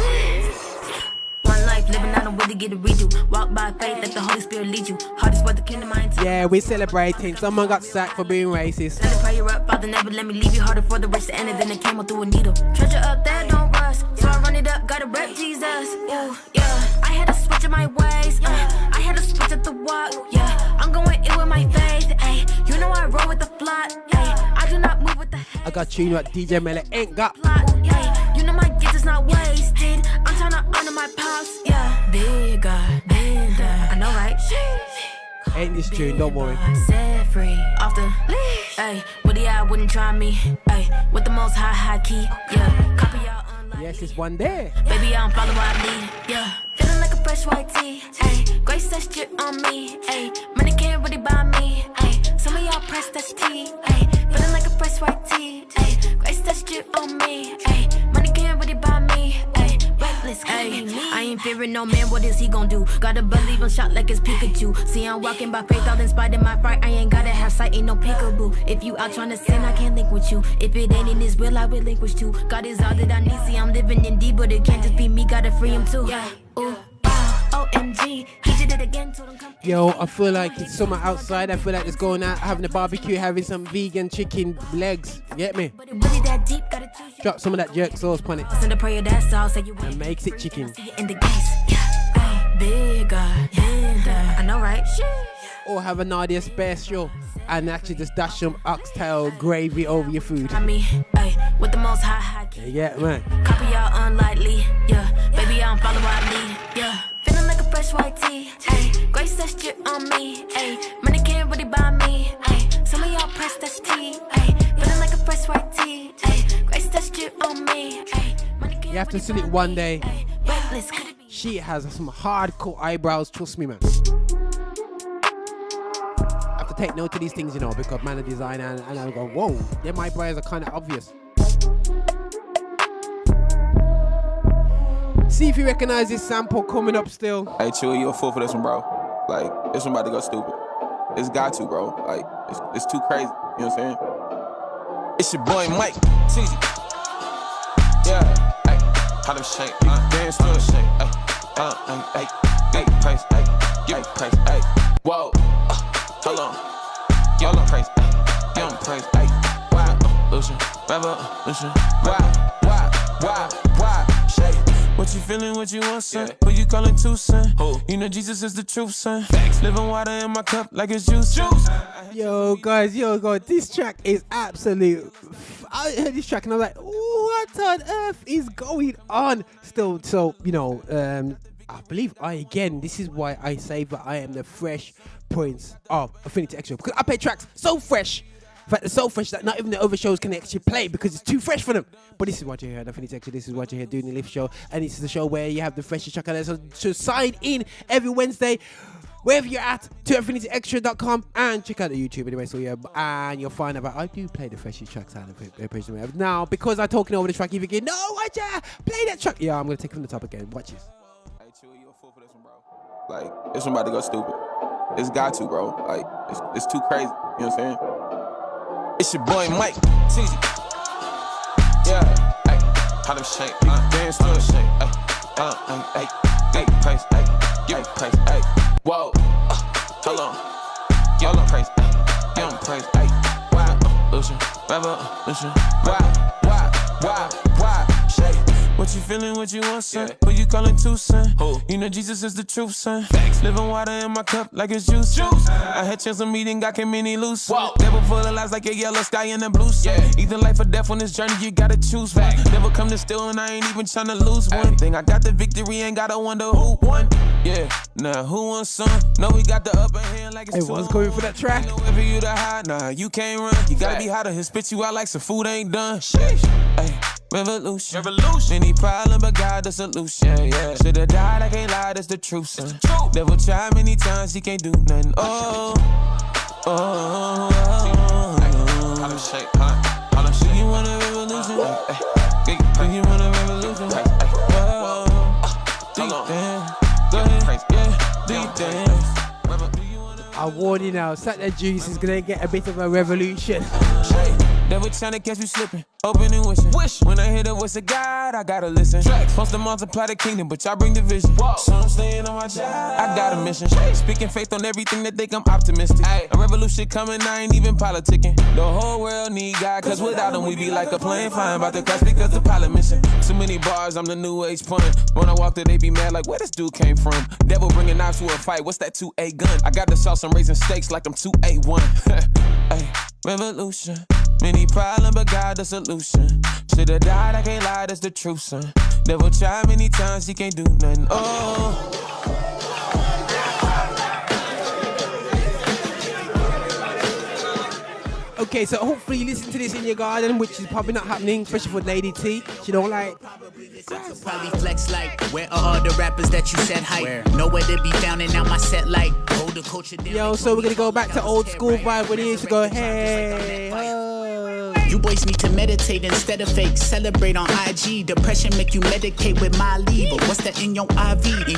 [SPEAKER 3] one life living, I don't really get a redo. Walk by faith, let the Holy Spirit lead you. Hardest word the kingdom I ain't. Yeah, we're celebrating. Someone got sacked for being racist. Let the prayer up, Father, never let me leave you. Harder for the rich to enter than a camel through a needle. Treasure up there, don't rush. So I run it up, gotta rep Jesus. Ooh, yeah. I had to switch in my ways. I had to switch up the walk. Yeah, I'm going in with my faith. Ay, you know I roll with the flock. Ay, I do not move with the head. I got you, what DJ Mello ain't got. Ay, you know my gift is not wasted. I'm trying to honor my pops. Yeah, big God, big God. I know, right? Ain't this tune, don't worry. Set free off the leash. Ay, with the eye wouldn't try me. Ay, with the most high key. Yeah, copy y'all. Yes, it's one there. Baby, I don't follow what I lead. Yeah, feeling like a fresh white tee. Ay, grace that drip on me. Ay, money can't really buy me. Ay, some of y'all press that tea. Ay, feeling like a fresh white tee. Ay, grace that drip on me. Ay, money can't really buy me. Ay, reckless. Ay, I ain't fearing no man. What is he gon' do? Gotta believe I'm shot like it's Pikachu. See, I'm walking by faith, all inspired in my fright. I ain't gotta have sight, ain't no peekaboo. If you out trying to sin, I can't link with you. If it ain't in this will, I relinquish too. God is all that I need. See, I'm living in deep, but it can't just be me. Gotta free him too. Yeah. Ooh, wow.
[SPEAKER 10] OMG. He did it again, told him come.
[SPEAKER 3] Yo, I feel like it's summer outside. I feel like it's going out, having a barbecue, having some vegan chicken legs. You get me?
[SPEAKER 10] But it really that deep, gotta choose.
[SPEAKER 3] Drop some of that jerk sauce on it.
[SPEAKER 10] Send a prayer, that's all. Say you
[SPEAKER 3] And makes it chicken.
[SPEAKER 10] in the geese. Yeah, bigger, I know, right?
[SPEAKER 3] Or have a Nadia special and actually just dash some oxtail gravy over your food.
[SPEAKER 10] I mean, with the most high key.
[SPEAKER 3] Yeah, man.
[SPEAKER 10] Copy y'all unlikely, yeah. Baby, I don't follow what I lead, yeah. Feeling like a fresh white tee, ayy. Grace that shit on me, ayy. Money can't really buy me, ayy. Some of y'all press that tea, ayy. Feeling like a fresh white tee, ayy. Grace that shit on me, ayy.
[SPEAKER 3] You have to see it one day.
[SPEAKER 10] Reckless, could it be?
[SPEAKER 3] She has some hardcore eyebrows, trust me, man. I have to take note of these things, you know, because man, a designer, and I go, whoa, them eyebrows are kind of obvious. See if you recognize this sample coming up still.
[SPEAKER 11] Hey, Chewy, you a fool for this one, bro. Like, this one about to go stupid. It's got to, bro. Like, it's too crazy. You know what I'm saying? It's your boy, Mike. Teezy. Yeah. Hey, how them shake? Dance to the shake. Hey, hey, praise. Hey, praise. Hey, whoa. Hold on. Hold on, praise. Give them praise. Hey, why? Lucian. Revolution. Why? Shake. What you feeling, what you want, son? Who you calling to, son? Who? You know Jesus is the truth, son. Facts. Living water in my cup like it's juice.
[SPEAKER 3] Yo, guys, this track is absolute. I heard this track and I was like, what on earth is going on? Still, so, you know, I believe this is why I say that I am the fresh prince of Affinity Xtra. Because I play tracks so fresh. In fact, they're so fresh that not even the other shows can actually play because it's too fresh for them. But this is what you hear, Affinity Xtra. This is what you hear doing the lift show. And this is the show where you have the freshest track. So sign in every Wednesday, wherever you're at, to affinityxtra.com and check out the YouTube anyway. So yeah, and you'll find out I do play the freshest tracks out of it. Now, because I'm talking over the track, you thinking, no, watch out, play that track. Yeah, I'm going to take it from the top again. Watch this.
[SPEAKER 11] Hey, Chewy, you a fool for this one, bro. Like, this one about to go stupid. It's got to, bro. Like, it's too crazy. You know what I'm saying? It's your boy, Mike. Teezy. Yeah. Hey, how them shake? Dance to the shake. Hey, praise. Hey, praise. Hey, whoa. Hold on. Hold on, praise. Give them praise. Hey, why? Lucian. Revolution. Why? Shake. What you feeling, what you want, son? Who you calling to, son? Who? You know Jesus is the truth, son. Facts. Living water in my cup like it's juice. I had chance of meeting, got came many loose. Whoa. Never full of lies like a yellow sky in the blue sun. Yeah. Either life or death on this journey, you gotta choose one. Never come to steal and I ain't even tryna lose one. Thing I got the victory, ain't gotta wonder who won. Yeah, now who won some? No, we got the upper hand like it's
[SPEAKER 3] Everyone's going for that track.
[SPEAKER 11] Wherever you the high, nah, you can't run. You gotta be hotter, he'll spit you out like some food ain't done. Ay, revolution. Many problems, but God the solution. Yeah, should've died, I can't lie, that's the truth, son. Never tried many times, he can't do nothing. Oh. How them shake, huh? How them shake? Do you want a revolution? Do you want a revolution? Do you dance? Go ahead, yeah. Do you dance?
[SPEAKER 3] I warn you now, Saturday Juice is gonna get a bit of a revolution.
[SPEAKER 11] Never tryna catch me slipping, open and wishing. When I hear the voice of God, I gotta listen. Supposed to multiply the kingdom, but y'all bring division. So I'm staying on my job, I got a mission. Speaking faith on everything that think I'm optimistic. A revolution coming, I ain't even politicking. The whole world need God, cause without him we be like a plane flying about to crash because the pilot missing. Too many bars, I'm the new age pun. When I walk through, they be mad like where this dude came from. Devil bringing knives to a fight, what's that 2A gun? I got the sauce, I'm raising stakes like I'm 2A1. Ay, revolution. Many problems, but God the solution. Should've died, I can't lie, that's the truth, son. Never tried many times, he can't do nothing. Oh.
[SPEAKER 3] Okay, so hopefully you listen to this in your garden, which is probably not happening, especially for Lady T. She don't like.
[SPEAKER 12] Probably flex like, where are all the rappers that you said hype? Nowhere to be found, and now my set like, hold the culture down.
[SPEAKER 3] Yo, so we're gonna go back to old school vibe when he used to go, hey,
[SPEAKER 12] You boys need to meditate instead of fake. Celebrate on IG. Depression make you medicate with Molly. But what's that in your IV?
[SPEAKER 3] You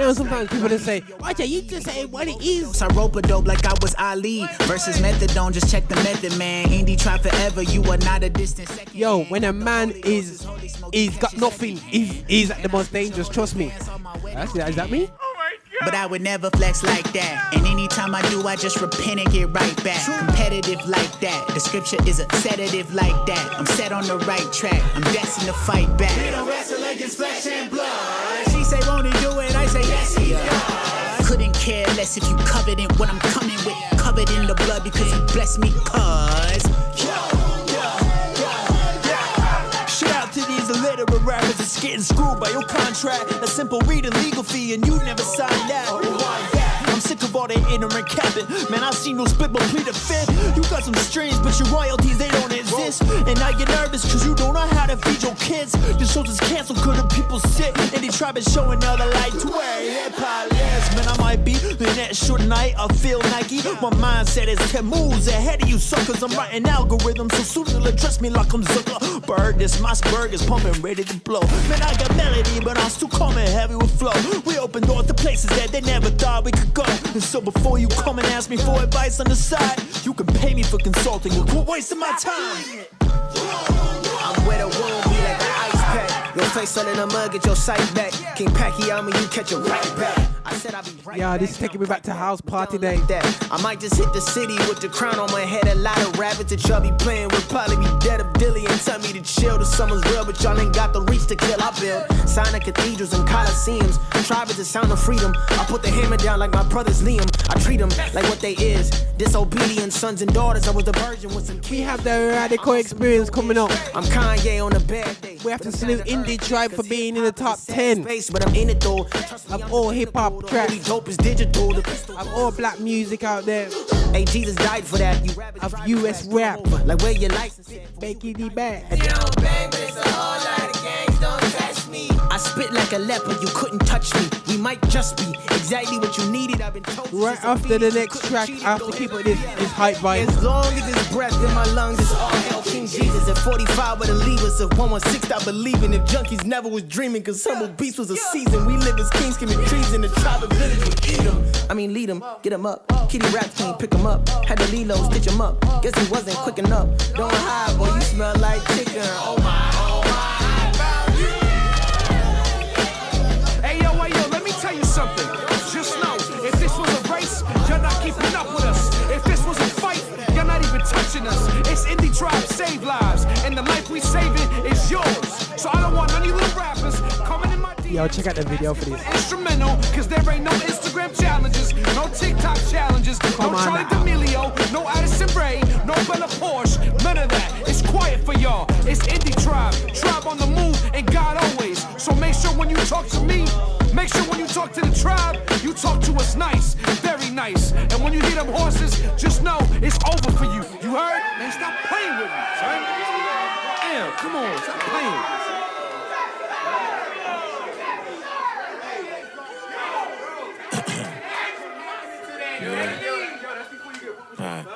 [SPEAKER 3] know, sometimes people just say, watch out, you just say what it is.
[SPEAKER 12] So I rope a dope like I was Ali. Versus methadone, just check the method, man. Indie try forever, you are not a distant second.
[SPEAKER 3] Yo, when a man is got nothing, he's at the most dangerous, trust me. Actually, is that me?
[SPEAKER 12] but I would never flex like that. And anytime I do, I just repent and get right back. Competitive like that. The scripture is a sedative like that. I'm set on the right track. I'm destined to fight back.
[SPEAKER 6] We don't wrestle against flesh and blood.
[SPEAKER 12] She say, won't he do it? I say, yes, he does. Couldn't care less if you covered in what I'm coming with. Covered in the blood because you blessed me, cuz.
[SPEAKER 13] Shout out to these illiterate rappers that's getting screwed by your contract. A simple read and legal fee and you never signed that. I'm sick of all that ignorant capping. Man, I seen you split but plead the fifth. You got some strings, but your royalties, they don't exist. And now you're nervous cause you don't know how to feed your kids. Your shows is canceled cause the people sit. And they try to show another light to where hip-hop lives. Man, I might be the next short night. I feel Nike. My mindset is 10 moves ahead of you suckers. I'm writing algorithms so soon you'll address me like I'm Zuckerberg. This Mossberg is pumping, ready to blow. Man, I got melody, but I'm still coming heavy with flow. We open doors to places that they never thought we could go. And so before you come and ask me for advice on the side, you can pay me for consulting. You quit wasting my time.
[SPEAKER 8] I'm where the wound be like an ice pack. Your face all in the mud, get your sight back. King Pacquiao, you catch it right back. I said I'll be right
[SPEAKER 3] Yeah, this is taking me back to house party day.
[SPEAKER 8] I might just hit the city with the crown on my head. A lot of rabbits that y'all be playing with probably be dead of dilly and tell me to chill. The summer's real, but y'all ain't got the reach to kill. I build sign of cathedrals and coliseums. Tribe is the sound of freedom. I put the hammer down like my brothers Liam. I treat them like what they is. Disobedient sons and daughters. I was the virgin with some kids.
[SPEAKER 3] We have the radical experience coming up.
[SPEAKER 8] I'm Kanye on a bad day.
[SPEAKER 3] We have to salute Indie Tribe for being in the top 10
[SPEAKER 8] but I'm in it though.
[SPEAKER 3] of all hip-hop tracks,
[SPEAKER 8] Dope is digital.
[SPEAKER 3] of all black music out there,
[SPEAKER 8] Hey, Jesus died for that. You
[SPEAKER 3] of US rap.
[SPEAKER 8] like where your license at?
[SPEAKER 3] Becky D back.
[SPEAKER 8] You don't bang, but it's a whole lot of gangs. Don't touch me. I spit like a leopard. You couldn't touch me. We might just be exactly what you needed. I've been told.
[SPEAKER 3] Right after the next track, I have to keep it this is hype vibes.
[SPEAKER 8] As long as there's breath in my lungs, it's all hell. King Jesus at 45 with a levers. At 116, I believe in. If junkies never was dreaming, cause humble beast was a season. We live as kings, commit trees in the tribe of village would eat them. I mean, lead them, get them up. Kitty rap can't pick them up. Had to Lilo, stitch them up. Guess he wasn't quick enough. Don't hide, boy, you smell like chicken. Oh my, oh my, I found you.
[SPEAKER 14] Hey yo, let me tell you something. Just know, if this was a race, you're not keeping up with us. If this was a fight, you're not even touching us. It's Indie Tribe save lives, and the life we saving is yours. So I don't want any little rappers coming in my DMs.
[SPEAKER 3] Yo, check out the video for this.
[SPEAKER 14] Instrumental, cause there ain't no Instagram challenges, no TikTok challenges,
[SPEAKER 3] Come
[SPEAKER 14] no
[SPEAKER 3] on
[SPEAKER 14] Charlie
[SPEAKER 3] now.
[SPEAKER 14] D'Amelio, no Addison Rae, no Bella Porsche, none of that. It's quiet for y'all. It's Indie Tribe, Tribe on the move, and God always. So make sure when you talk to me, make sure when you talk to the tribe, you talk to us nice, very nice. And when you hear them horses, just know it's over for you. You heard? Man, stop playing with me, son. Damn, come on, stop playing.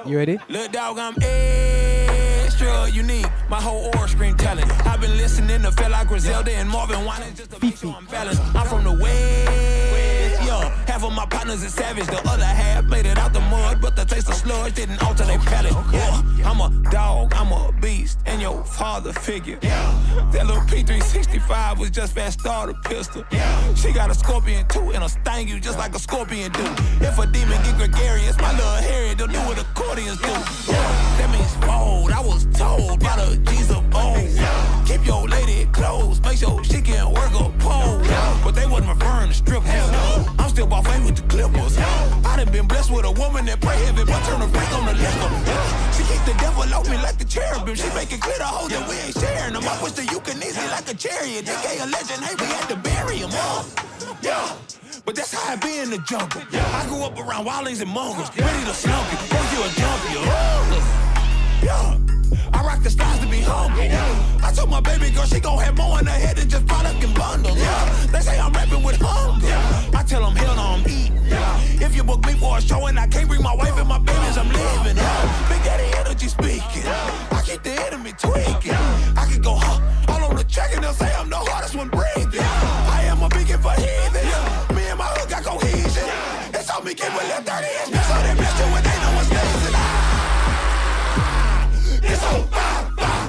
[SPEAKER 3] You ready?
[SPEAKER 11] Look, dog, I'm extra unique. My whole aura scream talent. I've been listening to feel like Griselda and Marvin Wine just to make sure I'm balanced. I'm from the West, yeah. Half of my partners is savage, the other half made it out the mud, but the taste of sludge didn't alter their palate. Yeah, I'm a dog, I'm a beast, and your father figure. That little P365 was just fast starter pistol. She got a scorpion too, and a sting you just like a scorpion do. If a demon get gregarious, my little Harry don't do what accordions do. That means bold. I was told by the G's of old. Keep your lady close, make sure she can work a pole. But they wasn't referring to strippers. I'm still by way with the Clippers. I done been blessed with a woman that pray heavy, but turn a freak on the liquor. She keep the devil on me like the cherubim. She make it clear to hold that we ain't sharing them. I push the Eucanasia like a chariot. They gave a legend, hey, we had to bury him. Yeah. But that's how I be in the jungle. I grew up around wildlings and mongrels, ready to slump you, first you a jump you. Yeah. I rock the styles to be humble. I told my baby girl she gon' have more in her head than just product and bundles. They say I'm rapping with hunger. I tell them hell no, I'm eating. If you book me for a show and I can't bring my wife and my babies, I'm living. Big Daddy energy speaking. I keep the enemy tweaking. I can go all on the track and they'll say I'm the hardest one breathing. I am a beacon for heathens. Me and my hood got cohesion. They told me keep with left 30 inch, so they missed it when they know what's next. It's on bye, bye.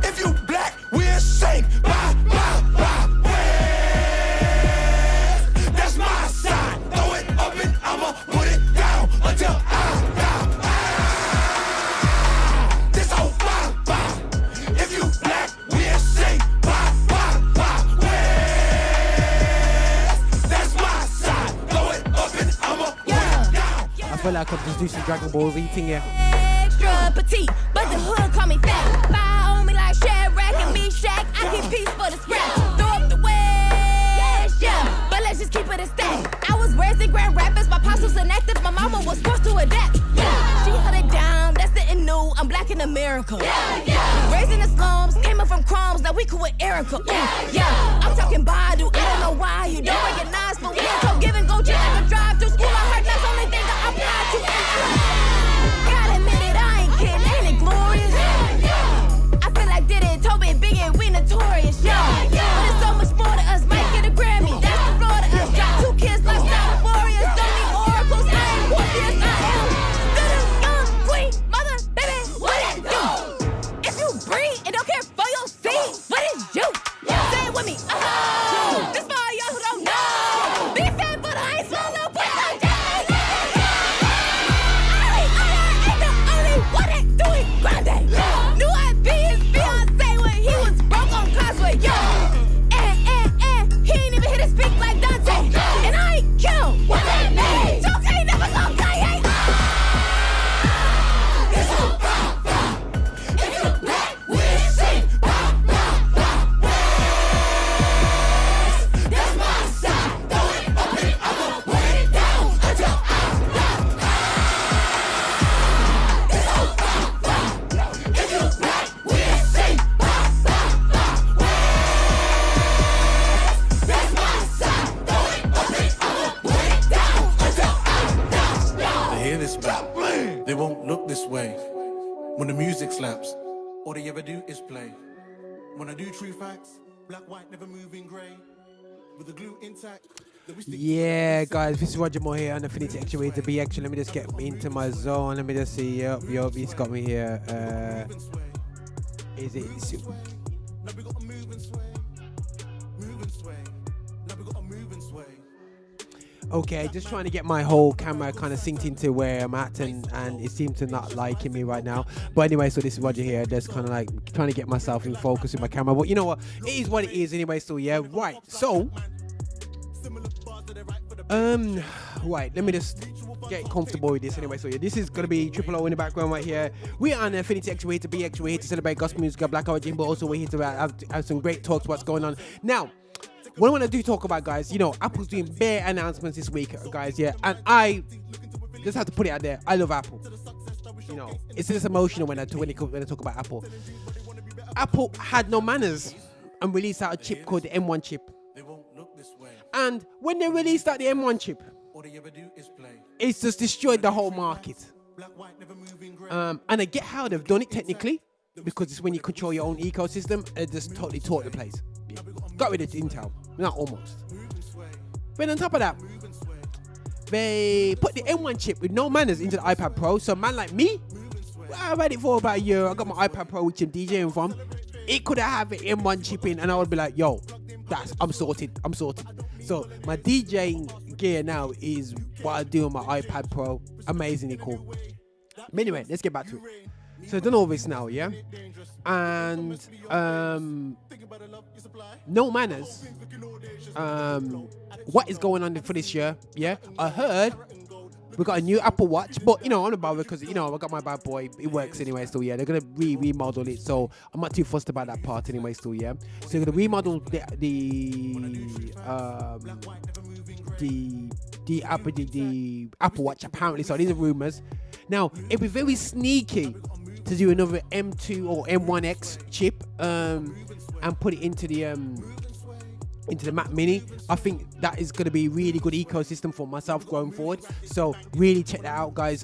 [SPEAKER 11] If you black, we'll sing bye, bye, bye. West, that's my side. Throw
[SPEAKER 3] like I'm just do some Dragon Balls eating, yeah.
[SPEAKER 10] Extra petite, but the hood call me fat. Fire on me like Shadrach and Meshach. I keep peace for the scrap. Throw up the wedge, yeah. But let's just keep it a stack. I was raised in Grand Rapids, my pops was inactive, my mama was forced to adapt. Yeah. She held it down, that's the new. I'm black in America. Yeah. Raised in the slums, came up from crumbs, now we cool with Erica. Yeah. I'm talking Badu, I don't know why you don't recognize, but we don't give and go just like a drive through school. I heard that's the only thing that I apply to. Gotta admit it, I ain't kidding, ain't it glorious? I feel like did it, Tobe, Big and we notorious, yeah. But it's so much more to us, might get a Grammy, that's the floor to us. Got 2 kids, lifestyle warriors, don't need oracles, I ain't Morpheus, I am the young queen, mother, baby, what it do? If you breathe and don't care for your seed, what is you? Say it with me, this for all y'all who don't know. Be fat, but I ain't small, no put no down. I ain't the only one that do it grande. Knew I'd be his fiancé when he was broke on Causeway, yo. And he ain't even hit his peak like Dante. And I ain't kill. What that mean? Dante never saw Kane. It's a pop, pop. If you black, we'll sing. Pop, pop, pop. That's my side. Throw it up and I'm gonna put it down. It's a pop, pop. If you black, we'll sing. Pop, pop, pop. That's my side. Throw it up and I'm gonna put it down. It's a pop,
[SPEAKER 15] They hear this rap, they won't look this way. When the music slaps, all they ever do is play. When I do true facts, black, white, never moving grey. With the glue intact.
[SPEAKER 3] Yeah, guys, this is Roger Moore here on Affinity Extra Way to be Extra. Let me just get into my zone. Let me just see. Yup, he's got me here. Is it? Okay, just trying to get my whole camera kind of synced into where I'm at, and it seems to not liking me right now. But anyway, so this is Roger here, just kind of like trying to get myself in focus with my camera. But you know what? It is what it is anyway, so yeah, right. So, right, let me just get comfortable with this anyway. So yeah, this is gonna be Triple O in the background right here. We are on Affinity Extra, we're here to be Extra, we're here to celebrate gospel music, Black Origin, but also we're here to have some great talks what's going on. Now, what I want to do talk about, guys, you know, Apple's doing bare announcements this week, guys, yeah, and I just have to put it out there, I love Apple. You know, it's just emotional when I talk about Apple. Apple had no manners and released out a chip called the M1 chip. And when they released out the M1 chip, it's just destroyed the whole market. And I get how they've done it technically, because it's when you control your own ecosystem, it just totally taught the place. Yeah. Got rid of Intel, not almost. But on top of that, they put the M1 chip with no manners into the iPad Pro. So a man like me, I've had it for about a year. I got my iPad Pro which I'm DJing from. It could have an M1 chip in, and I would be like, yo, I'm sorted. So my DJing gear now is what I do on my iPad Pro. Amazingly cool. But anyway, let's get back to it. So I've done all this now, yeah? And no manners. What is going on for this year? Yeah, I heard we got a new Apple Watch, but you know, I'm not bothered because you know I got my bad boy. It works anyway. Still, yeah, they're gonna remodel it, so I'm not too fussed about that part anyway. Still, yeah. So they're gonna remodel the Apple Watch apparently. So these are rumors. Now it'd be very sneaky to do another M2 or M1X chip and put it into the Mac Mini. I think that is going to be a really good ecosystem for myself going forward. So really check that out, guys.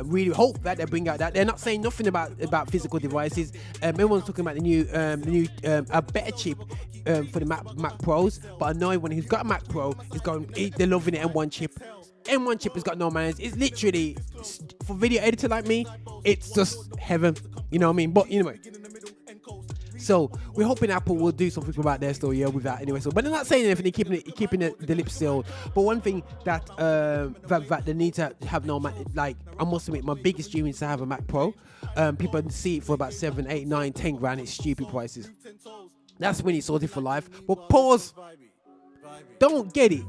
[SPEAKER 3] Really hope that they bring out that. They're not saying nothing about physical devices. Everyone's talking about a better chip for the Mac Pros. But I know anyone who's got a Mac Pro they're loving the M1 chip. M1 chip has got no manners. It's literally, for video editor like me, it's just heaven. You know what I mean? But anyway. So we're hoping Apple will do something about their story, yeah, with that anyway. So, but they're not saying anything. They're keeping the lips sealed. But one thing that they need to have no Mac. Like, I must admit, my biggest dream is to have a Mac Pro. People see it for about 7, 8, 9, 10 grand. It's stupid prices. That's when it's sorted for life. But pause. Don't get it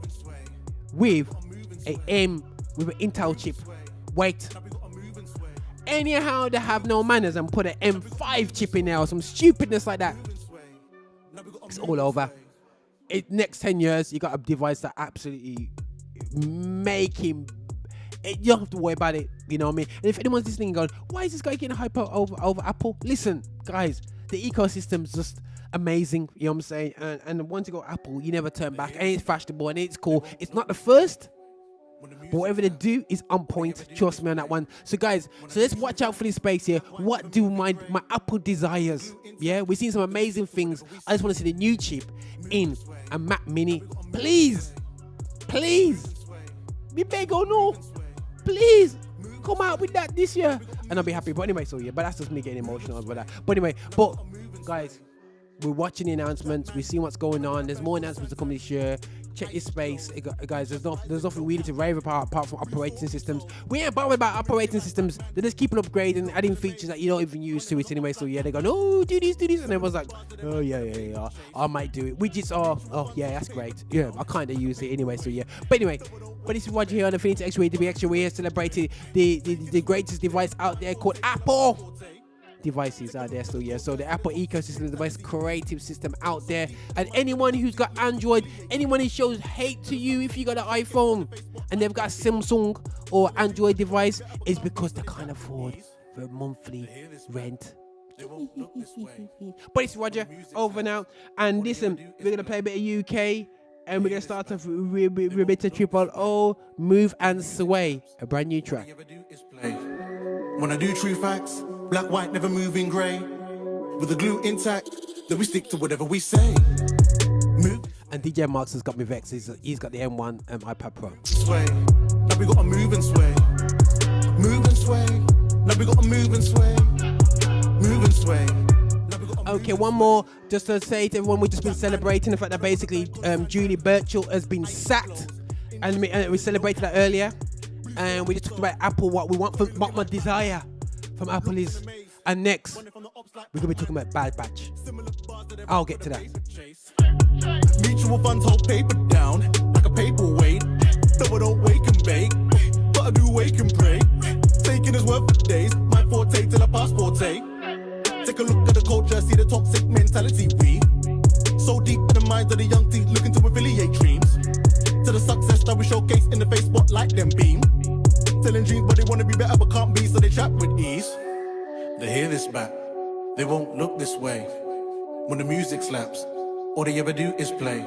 [SPEAKER 3] with an Intel chip wait. Anyhow, they have no manners and put an M5 chip in there or some stupidness like that. It's all over. Next 10 years, you got a device that absolutely make him. You don't have to worry about it. You know what I mean? And if anyone's listening and going, why is this guy getting hype over Apple? Listen, guys, the ecosystem's just amazing. You know what I'm saying? And once you go Apple, you never turn back. And it's fashionable and it's cool. It's not the first. But whatever they do is on point. Trust me on that one. So guys, let's watch out for this space here. What do my Apple desires? Yeah, we've seen some amazing things. I just want to see the new chip in a Mac Mini. Please. Me beg or no. Please. Come out with that this year. And I'll be happy. But anyway, so yeah, but that's just me getting emotional about that. But anyway, guys, we're watching the announcements. We're seeing what's going on. There's more announcements to come this year. Check your space, guys. There's nothing really to rave about apart from operating systems. We ain't bothered about operating systems. They're just keeping upgrading, adding features that you don't even use to it anyway. So yeah, they're going, oh, do this, and everyone's like, oh yeah, I might do it. Widgets are, oh yeah, that's great. Yeah, I kind of use it anyway. So yeah, but anyway, this is Roger here on Infinity Xtra to be extra. We're here celebrating the greatest device out there called Apple. Devices out there still, yeah. So the Apple ecosystem is the most creative system out there, and anyone who's got Android, anyone who shows hate to you if you got an iPhone and they've got a Samsung or Android device is because they can't afford the monthly rent. But it's Roger over now, and listen, we're gonna play a bit of UK and we're gonna start off with a bit of Triple O, Move and Sway, a brand new track.
[SPEAKER 15] When I do true facts, black, white, never moving grey. With the glue intact, then we stick to whatever we say. Move.
[SPEAKER 3] And DJ Marks has got me vexed. He's got the M1 iPad Pro.
[SPEAKER 15] Sway. Now we gotta move and sway. Move and sway. Now we gotta move and sway. Move and sway.
[SPEAKER 3] Okay, one more. Just to say to everyone, we've just been celebrating the fact that basically Julie Birchall has been sacked. And we celebrated that earlier. And we just talked about Apple, what we want, what my desire from Apple is. And next, we're going to be talking about Bad Batch. I'll get to that.
[SPEAKER 15] Mutual funds hold paper down like a paperweight. No, I don't wake and bake, but I do wake and pray. Taking his word for days, my forte till a passport take. Take a look at the culture, see the toxic mentality we. So deep in the minds of the young teens looking to affiliate dreams. To the success that we showcase in the face spotlight them beam. Telling dreams but they want to be better but can't be, so they trap with ease. They hear this back, they won't look this way. When the music slaps, all they ever do is play.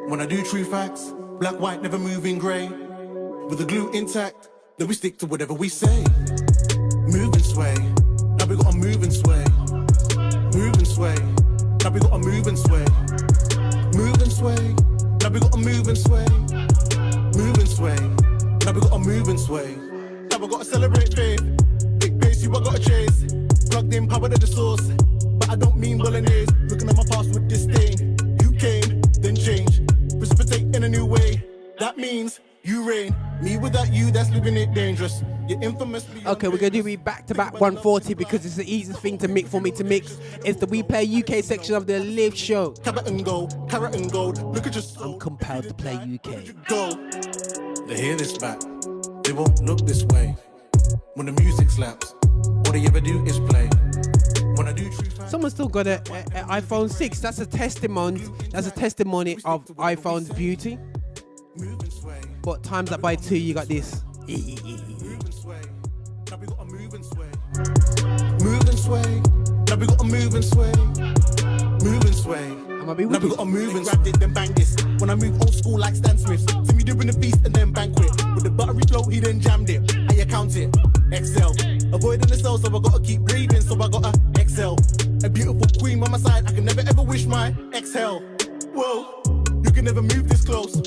[SPEAKER 15] When I do true facts, black, white, never moving grey. With the glue intact, then we stick to whatever we say. Move and sway, now we gotta move and sway. Move and sway, now we gotta move and sway. Move and sway, now we gotta move and sway. Move and sway, now we gotta move and sway. Now we gotta celebrate faith. Big bass, you I gotta chase. Plugged in, power to the source. But I don't mean bolognese. Looking at my past with disdain. You came, then changed. Precipitate in a new way. That means you reign. Me without you, that's living it dangerous. You're infamous.
[SPEAKER 3] Okay, we're gonna do back-to-back 140 because it's the easiest thing to mix for me to mix. It's the We Play UK section of the live show.
[SPEAKER 15] Carrot and gold, carrot and gold. Look at your soul.
[SPEAKER 3] I'm compelled to play UK.
[SPEAKER 15] Go. They hear this back. They won't look this way. When the music slaps, all they ever do is play. When I do true facts.
[SPEAKER 3] Someone still got an iPhone 6. That's a testimony. That's a testimony of iPhone's beauty. But times that by 2, you got this.
[SPEAKER 15] Move and sway. Now we gotta move and sway. Move and sway. Now we gotta move and sway. Move and sway. Now we gotta move and grab it, then bang this. When I move old school like Stan Smith. See me doing the feast and then banquet. With the buttery flow, he then jammed it. I account it. Excel. Avoiding the cell, so I gotta keep breathing, so I gotta excel. A beautiful queen by my side, I can never ever wish my exhale. Whoa, you can never move this close.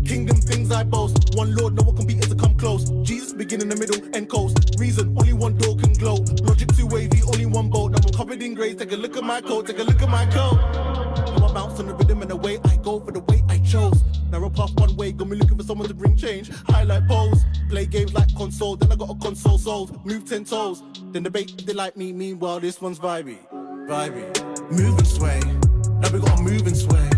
[SPEAKER 15] Kingdom things I boast. One Lord, no one can beat us to come close. Jesus begin in the middle, end coast. Reason, only one door can glow. Logic too wavy, only one boat. Now I'm covered in grace. Take a look at my coat, take a look at my coat. Now I bounce on the rhythm and the way I go for the way I chose. Narrow path one way, got me looking for someone to bring change. Highlight pose, play games like console. Then I got a console sold, move 10 toes. Then debate if they like me, meanwhile this one's vibey. Move and sway, now we gotta move and sway.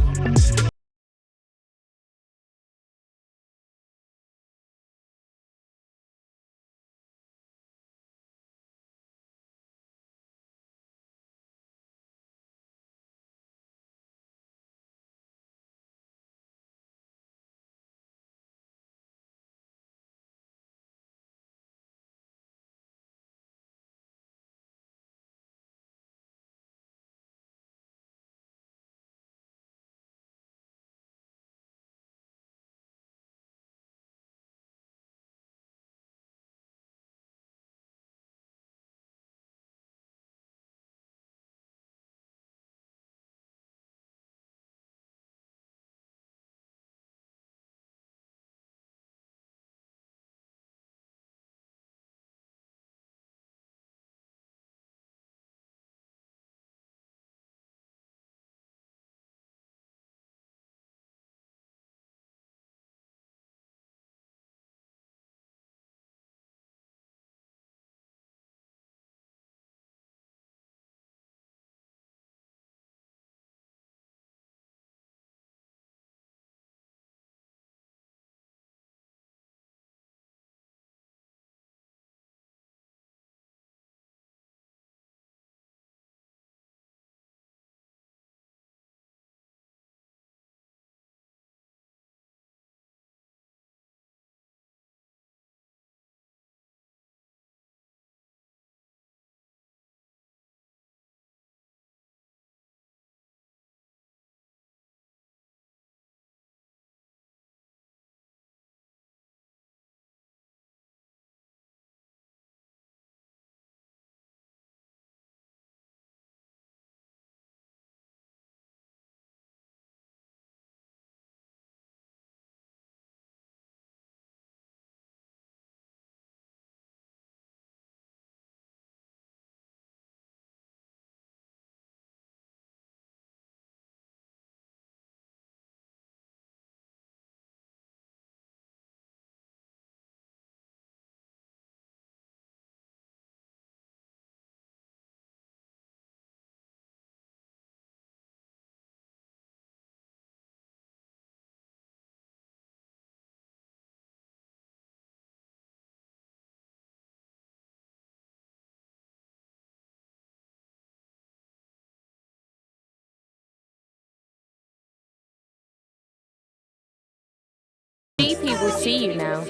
[SPEAKER 16] we see you now.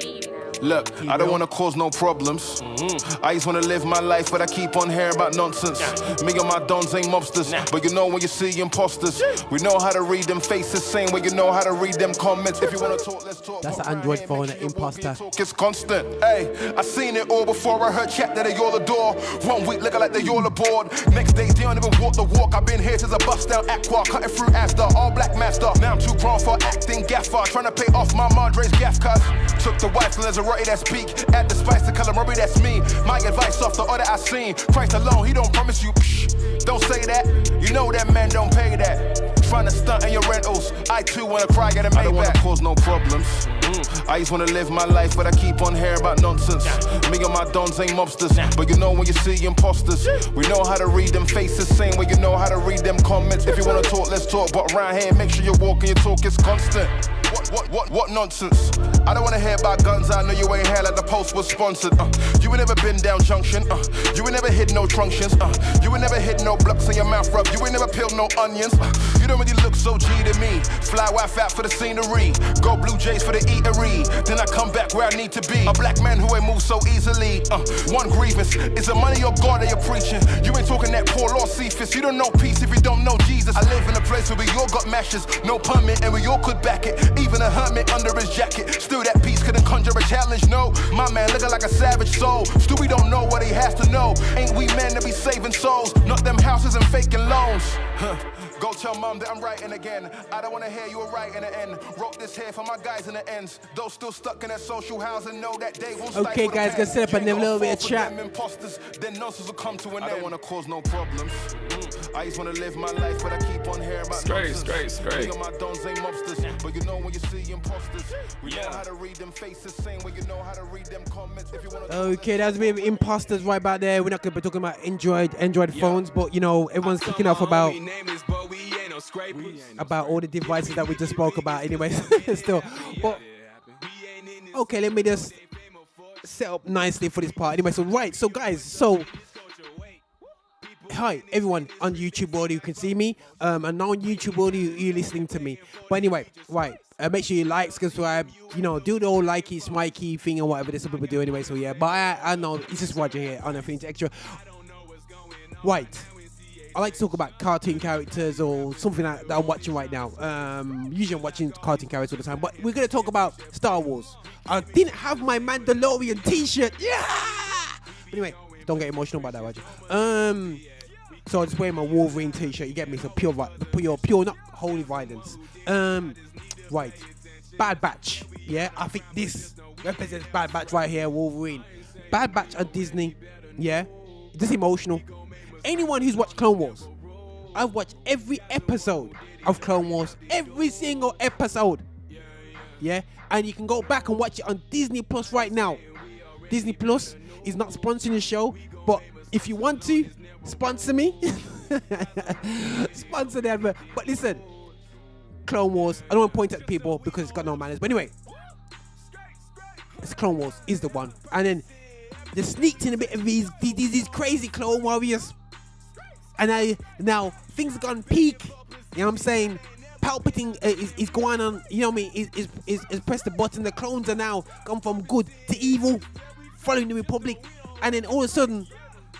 [SPEAKER 7] Look, I don't wanna cause no problems. I just wanna live my life, but I keep on hearing about nonsense. Me and my dons ain't mobsters, but you know when you see imposters, we know how to read them faces, same way you know how to read them comments. If you wanna talk, let's talk.
[SPEAKER 3] That's an Android phone, an imposter.
[SPEAKER 7] It's constant. Hey, I seen it all before I heard chat that they all adore. 1 week looking like they all aboard. Next day they don't even walk the walk. I've been here since a bust down aqua, cutting through Asda, all black master. Now I'm too grown for acting gaffer, trying to pay off my Madre's gaff cuz. Took the wife and there's a that speak. Add the spice to color, Robbie, that's me. My advice off the order I seen. Christ alone, he don't promise you. Don't say that. You know that man don't pay that. Trying to stunt in your rentals. I too wanna cry, get a Maybach. I don't wanna cause no problems. I just wanna live my life, but I keep on hearing about nonsense. Me and my dons ain't mobsters, but you know when you see imposters, we know how to read them faces, same way you know how to read them comments. If you wanna talk, let's talk, but around here, make sure you walk and your talk is constant. What nonsense? I don't wanna hear about guns, I know you ain't here like the post was sponsored. You ain't never been down junction, you ain't never hid no truncheons, you ain't never hid no blocks in your mouth rub, you ain't never peeled no onions. You don't really look so G to me. Fly Wi-Fi for the scenery, go Blue Jays for the eatery. Then I come back where I need to be. A black man who ain't move so easily. One grievance, is the money or God that you're preaching? You ain't talking that poor Lord Cephas, you don't know peace if you don't know Jesus. I live in a place where we all got mashes, no permit, and we all could back it. Even a hermit under his jacket, still that peace couldn't conjure a challenge, no. My man looking like a savage soul, still we don't know what he has to know. Ain't we men to be saving souls, not them houses and faking loans. Go tell mom that I'm writing again. I don't wanna hear you were right in the end. Wrote this here for my guys in the ends. Those still stuck in that social housing know that they won't.
[SPEAKER 3] Okay, guys, gonna set up a little bit of trap.
[SPEAKER 7] Imposters, then nonsense will come to an end. I don't wanna cause no problems. I just wanna live my life, but I keep on hearing about nonsense. Me and my dons ain't mobsters, but you know when you see imposters, we know how to read them faces, same way you know how to read them comments. If you wanna.
[SPEAKER 3] Okay, that's a bit of imposters right back there. We're not gonna be talking about Android phones, but you know everyone's kicking off about all the devices that we just spoke about. Anyways, still, but okay, let me just set up nicely for this part. Anyway, so guys, hi everyone on YouTube audio, you can see me, and now on YouTube audio you're listening to me. But anyway, right, make sure you like, subscribe, you know, do the whole likey, smikey thing or whatever this people do anyway. So yeah, but I know it's just Roger here on Everything Extra. Right, I like to talk about cartoon characters or something that I'm watching right now. Usually I'm watching cartoon characters all the time, but we're gonna talk about Star Wars. I didn't have my Mandalorian t-shirt, yeah. But anyway, don't get emotional about that, Roger. So I just wear my Wolverine t-shirt, you get me? So pure, not holy violence. Right, Bad Batch. Yeah, I think this represents Bad Batch right here, Wolverine. Bad Batch on Disney. Yeah, just emotional. Anyone who's watched Clone Wars, I've watched every episode of Clone Wars, every single episode. Yeah, and you can go back and watch it on Disney Plus right now. Disney Plus is not sponsoring the show, but if you want to sponsor me, sponsor the advert. But listen, Clone Wars, I don't want to point at people because it's got no manners, but anyway, it's Clone Wars is the one. And then they sneaked in a bit of these crazy Clone Warriors, and now things have gone peak. You know what I'm saying? Palpatine is going on, you know what I mean, is pressed the button. The clones are now gone from good to evil, following the Republic, and then all of a sudden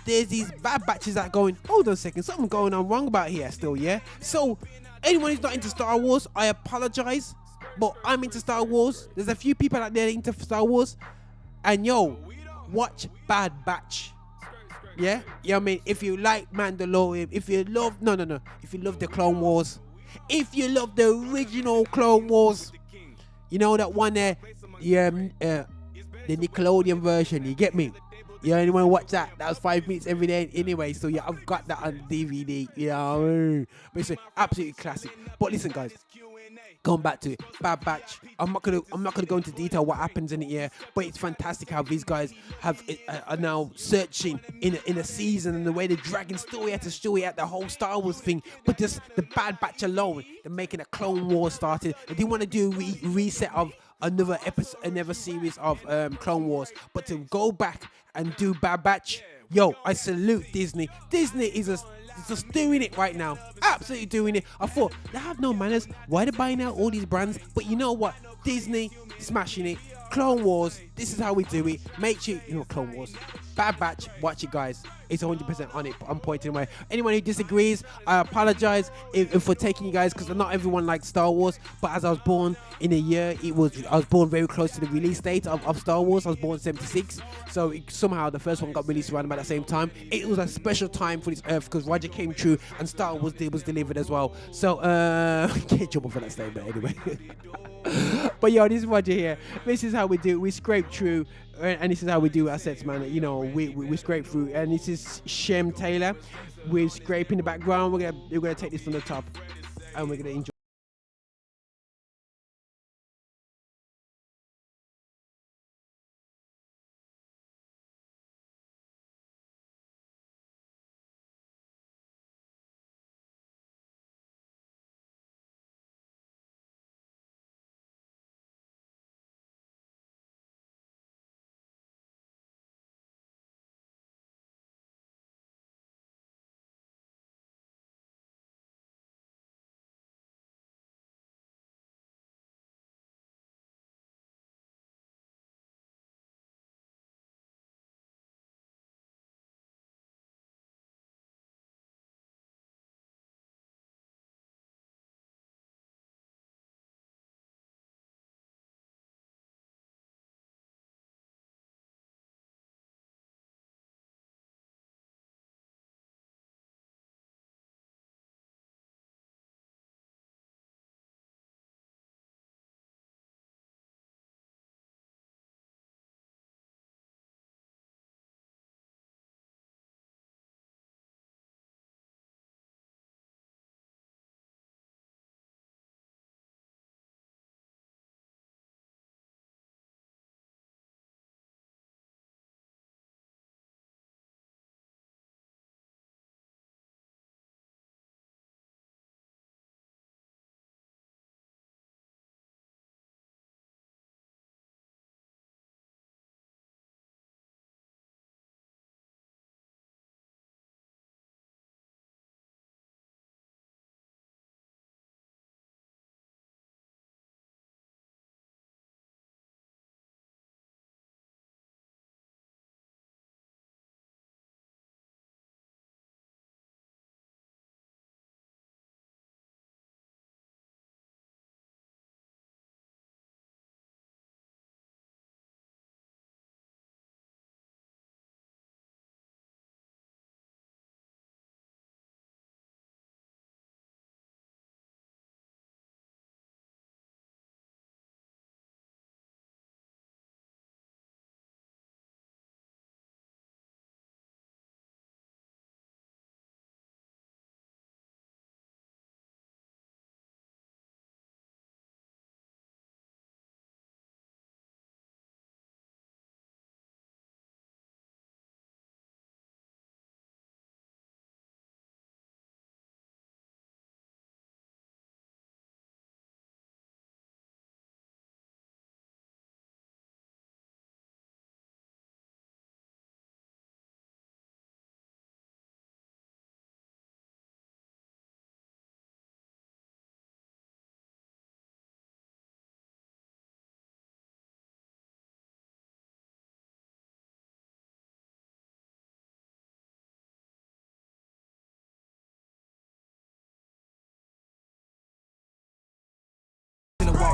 [SPEAKER 3] there's these Bad Batches that are going, hold on a second, something going on wrong about here still, yeah? So anyone who's not into Star Wars, I apologize, but I'm into Star Wars. There's a few people out there into Star Wars, and yo, watch Bad Batch. Yeah? You know what I mean? If you like Mandalorian, if you love, if you love the Clone Wars, if you love the original Clone Wars, you know that one there, the Nickelodeon version, you get me? Yeah, anyone watch that? That was 5 minutes every day anyway, so yeah, I've got that on DVD, you know. But it's an absolutely classic. But listen, guys, going back to it, Bad Batch. I'm not gonna go into detail what happens in it here, but it's fantastic how these guys are now searching in a season, and the way they're dragging story after story out the whole Star Wars thing. But just the Bad Batch alone, they're making a Clone Wars started. They didn't want to do a reset of another episode, another series of Clone Wars, but to go back and do Bad Batch, yo, I salute Disney. Disney is just doing it right now, absolutely doing it. I thought they have no manners. Why are they buying out all these brands? But you know what? Disney, smashing it. Clone Wars, this is how we do it. Make sure, Clone Wars. Bad Batch, watch it, guys. It's 100% on it. I'm pointing away. Anyone who disagrees, I apologize if for taking you guys, because not everyone likes Star Wars. But as I was born in a year, I was born very close to the release date of Star Wars. I was born 76, so somehow the first one got released around about the same time. It was a special time for this earth because Roger came true and Star Wars was delivered as well. So get in trouble for that statement anyway. But yo, this is Roger here. This is how we do it. We scrape through, and this is how we do our sets, man. We scrape through, and this is Shem Taylor. We're scraping the background. We're gonna take this from the top, and we're gonna enjoy.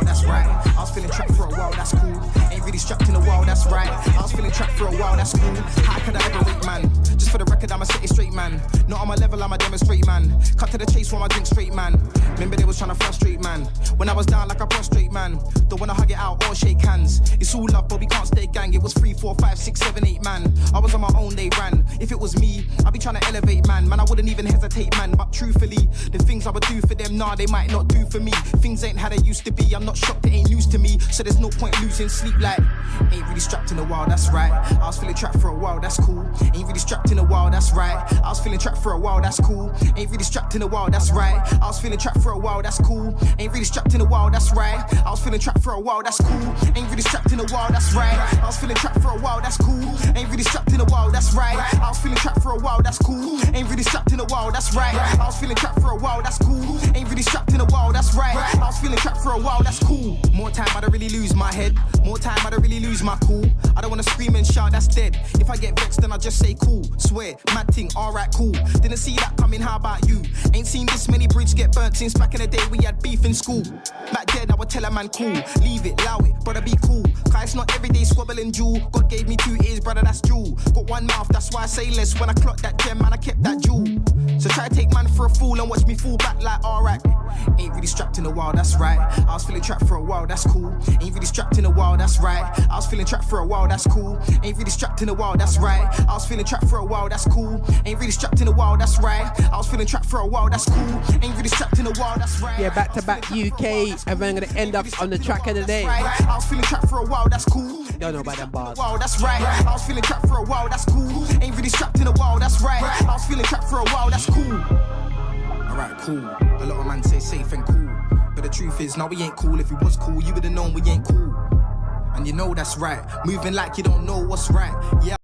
[SPEAKER 16] That's right. I was feeling trapped for a while, that's cool. Ain't really strapped in a while, that's right. I was feeling trapped for a while, that's cool. How could I ever wait, man? Just for the record, I'm a set it straight, man. Not on my level, I'm a demonstrate, man. Cut to the chase while I drink straight, man. Remember they was trying to frustrate, man. When I was down like a prostrate, man. Don't wanna hug it out or shake hands. It's all love, but we can't stay gang. It was 3, 4, 5, 6, 7, 8, man. I was on my own, they ran. If it was me, I'd be trying to elevate, man. Man, I wouldn't even hesitate, man. But truthfully, the things I would do for them, nah, they might not do for me. Things ain't how they used to be. I'm not shocked, it ain't news to me. So there's no point losing sleep, like ain't really strapped in a while, that's right. I was feeling trapped for a while, that's cool. Ain't really strapped in a while, that's right. I was feeling trapped for a while, that's cool. Ain't really strapped in a while, that's right. I was feeling trapped for a while, that's cool. Ain't really strapped in a while, that's right. I was feeling trapped for a while, that's cool. Ain't really strapped in a while, that's right. I was feeling trapped for a while, that's cool. Ain't really strapped in a while, that's right. I was feeling trapped for a while, that's cool. Ain't really strapped in a while, that's right. I was feeling trapped for a while, that's cool. Ain't really strapped in a while, that's right. I was feeling trapped for a while, that's cool. More time, I don't really lose my head. More time, I don't really lose my cool. I don't wanna scream and shout, that's dead. If I get vexed, then I just say cool. Swear, mad thing, alright, cool. Didn't see that coming, how about you? Ain't seen this many bridges get burnt since back in the day we had beef in school. Back then, I would tell a man cool. Leave it, allow it, brother, be cool. Cause it's not everyday squabble and jewel. God gave me 2 ears, brother, that's jewel. Got one mouth, that's why I say less. When I clocked that gem, man, I kept that jewel. So try to take man for a fool and watch me fall back like alright. Ain't really strapped in a while, that's right. I was feeling trapped for a while, that's cool. Ain't really strapped in a while, that's right. I was feeling trapped for a while, that's cool. Ain't really strapped in a while, that's right. I was feeling trapped for a while, that's cool. Ain't really strapped in a while, that's right. I was feeling trapped for a while, that's cool. Ain't really strapped in a while, that's right.
[SPEAKER 3] Yeah, back to back UK, and we're gonna end up on the track of the day.
[SPEAKER 16] I was feeling trapped for a while, that's cool.
[SPEAKER 3] Don't know about them bars.
[SPEAKER 16] Wow, that's right. I was feeling trapped for a while, that's cool. Ain't really strapped in a while, that's right. I was feeling trapped for a while, that's cool. Alright, cool. A lot of man say safe and cool. But the truth is, now we ain't cool. If we was cool, you would've known we ain't cool. And you know that's right. Moving like you don't know what's right. Yeah.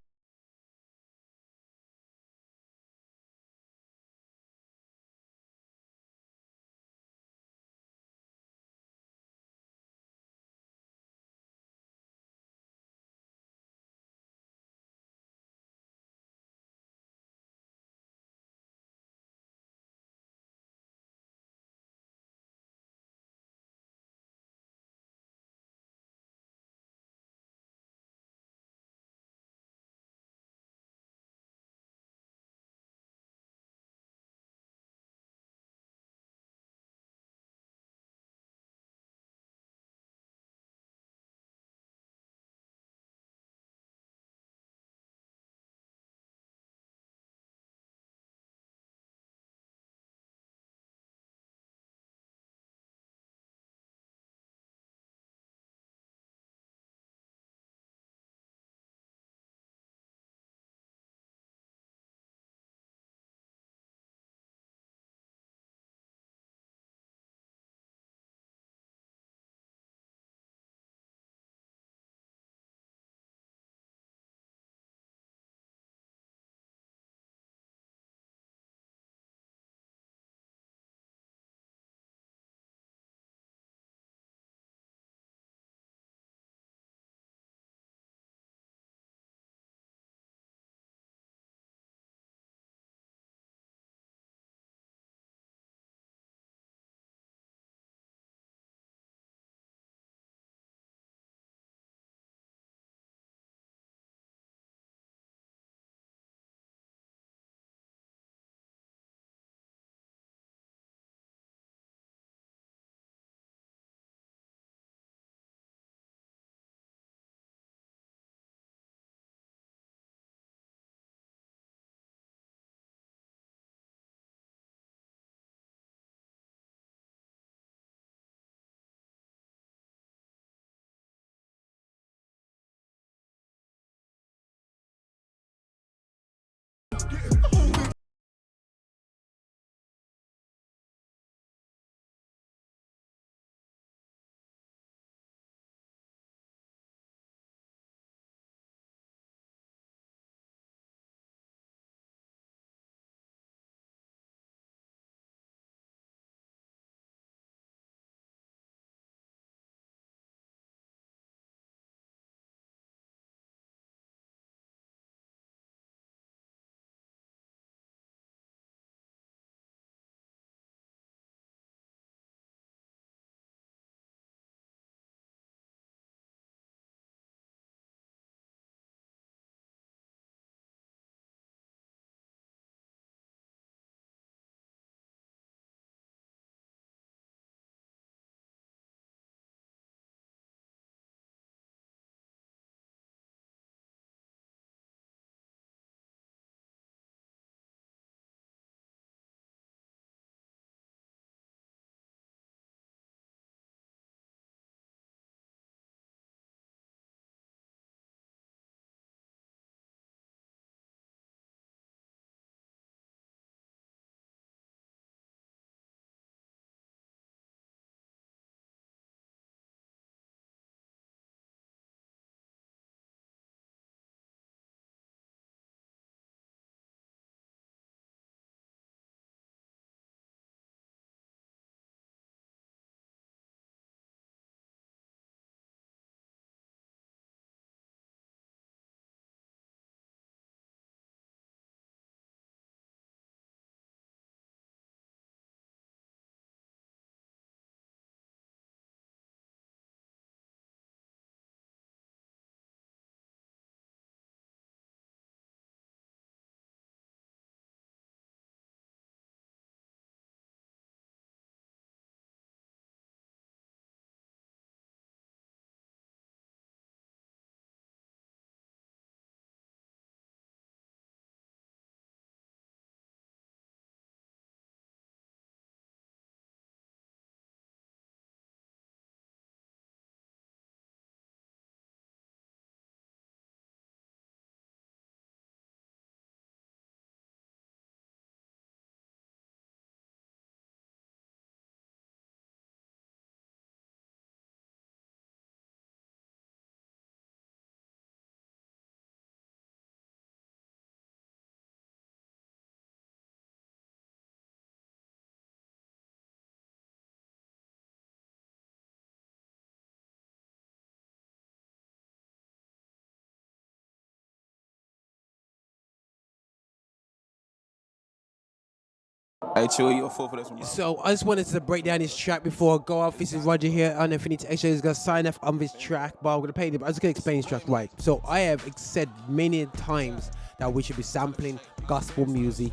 [SPEAKER 11] Hey, Chewy, you're full for this one.
[SPEAKER 3] So I just wanted to break down this track before I go off. This is Roger here on Infinity Xtra. He's gonna sign off on this track, but I'm gonna play it. I'm just gonna explain this track right. So I have said many times that we should be sampling gospel music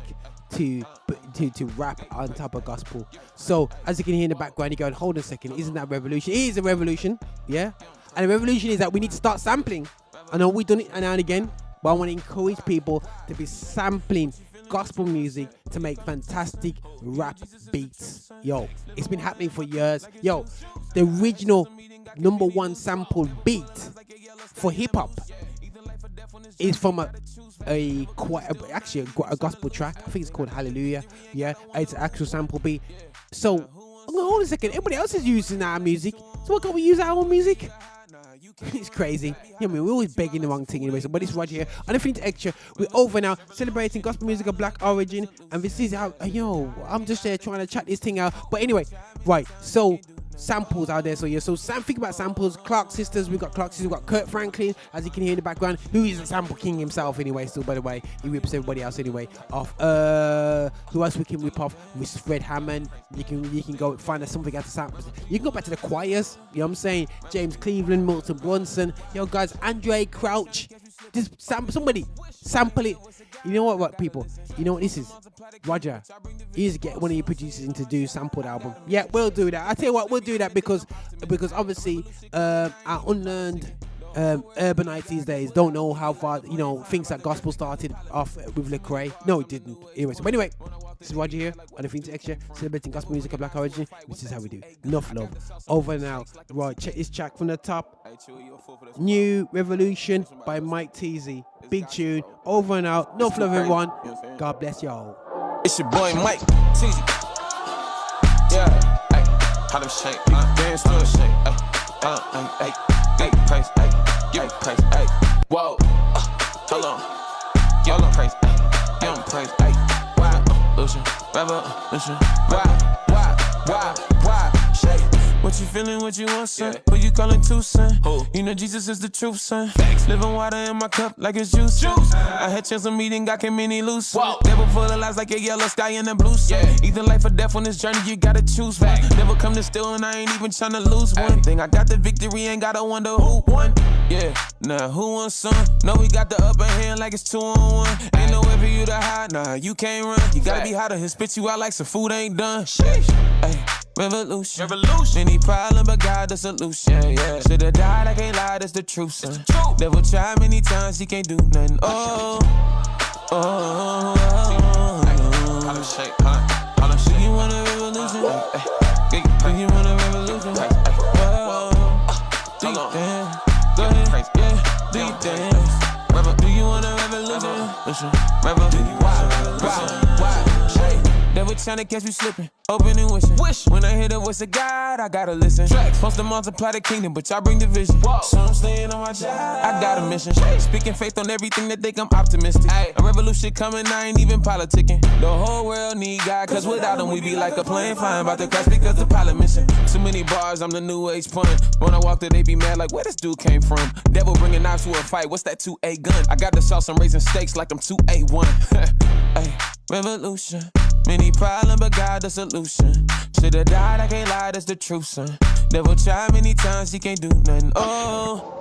[SPEAKER 3] to rap on top of gospel. So as you can hear in the background, you're going, hold on a second, isn't that revolution? It is a revolution, yeah. And the revolution is that we need to start sampling. I know we've done it now and again, but I want to encourage people to be sampling gospel music to make fantastic rap beats. Yo, it's been happening for years. Yo, the original #1 sample beat for hip hop is from a gospel track. I think it's called Hallelujah. Yeah, it's an actual sample beat. So hold on a second, everybody else is using our music, so why can't we use our own music? It's crazy. I mean, we're always begging the wrong thing anyway. So, but it's right here. On Infinity Xtra, we're over now, celebrating gospel music of black origin. And this is how, I'm just there trying to chat this thing out. But anyway, right. So, samples out there. So, yeah. So, think about samples. Clark Sisters. We've got Clark Sisters. We've got Kurt Franklin, as you can hear in the background, who is a sample king himself anyway. Still, by the way, he rips everybody else anyway. Off. Who else we can rip off? With Fred Hammond. You can go find us something out of samples. You can go back to the choirs. You know what I'm saying? James Cleveland, Milton Brunson. Yo, guys, Andre Crouch. Just somebody sample it. You know what, people? You know what this is? Roger, he's get one of your producers in to do sampled album. Yeah, we'll do that. I tell you what, we'll do that because obviously our unlearned urbanites these days don't know how far things that gospel started off with Lecrae. No, it didn't. Anyway, this is Roger here on Infinity Xtra, celebrating gospel music of black origin. This is how we do. Enough love. Over now. Right, check this track from the top. New Revolution by Mike Teezy. Big tune. Over and out. Enough love, everyone. God bless y'all.
[SPEAKER 11] It's your boy Mike Teezy. Yeah, hey, how them shake, dance to the shake, hey, gate price, hey, whoa, hold on, young price, young price, hey, why, Lucian, revolution, why, shake. What you feeling, what you want, son? Who you calling to, son? Who? You know Jesus is the truth, son. Facts. Living water in my cup like it's juice. I had chance of meeting, got came many loose. Whoa. Never full of lies like a yellow sky in the blue sun. Yeah. Either life or death on this journey, you gotta choose one. Never come to steal and I ain't even tryna lose one thing. I got the victory, ain't gotta wonder who won. Yeah, now who won some? No, we got the upper hand like it's 2-on-1. Ain't no way for you to hide, nah, you can't run. You gotta be hotter, he'll spit you out like some food ain't done. Ay, revolution. Many problems, but God the solution. Yeah, should've died, I can't lie, that's the truth, son. Never tried many times, he can't do nothing. Oh. Do you want a revolution? Do you want a revolution? Do you dance? Go ahead, yeah. Do you dance? Do you want a revolution? Why? Devil tryna catch me slipping, open and wishing. When I hear the voice of God, I gotta listen. Supposed to multiply the kingdom, but y'all bring division. So I'm staying on my job. I got a mission. Speaking faith on everything that think I'm optimistic. A revolution coming, I ain't even politicking. The whole world need God, cause without him we be like a plane flying about to crash because the pilot missing. Too many bars, I'm the new age pun. When I walk there, they be mad like where this dude came from. Devil bringing knives to a fight, what's that 2A gun? I got the sauce, I'm raising stakes like I'm 2A1. Ay, revolution. Many problems, but God the solution. Should've died, I can't lie, that's the truth, son. Never tried many times, he can't do nothing. Oh.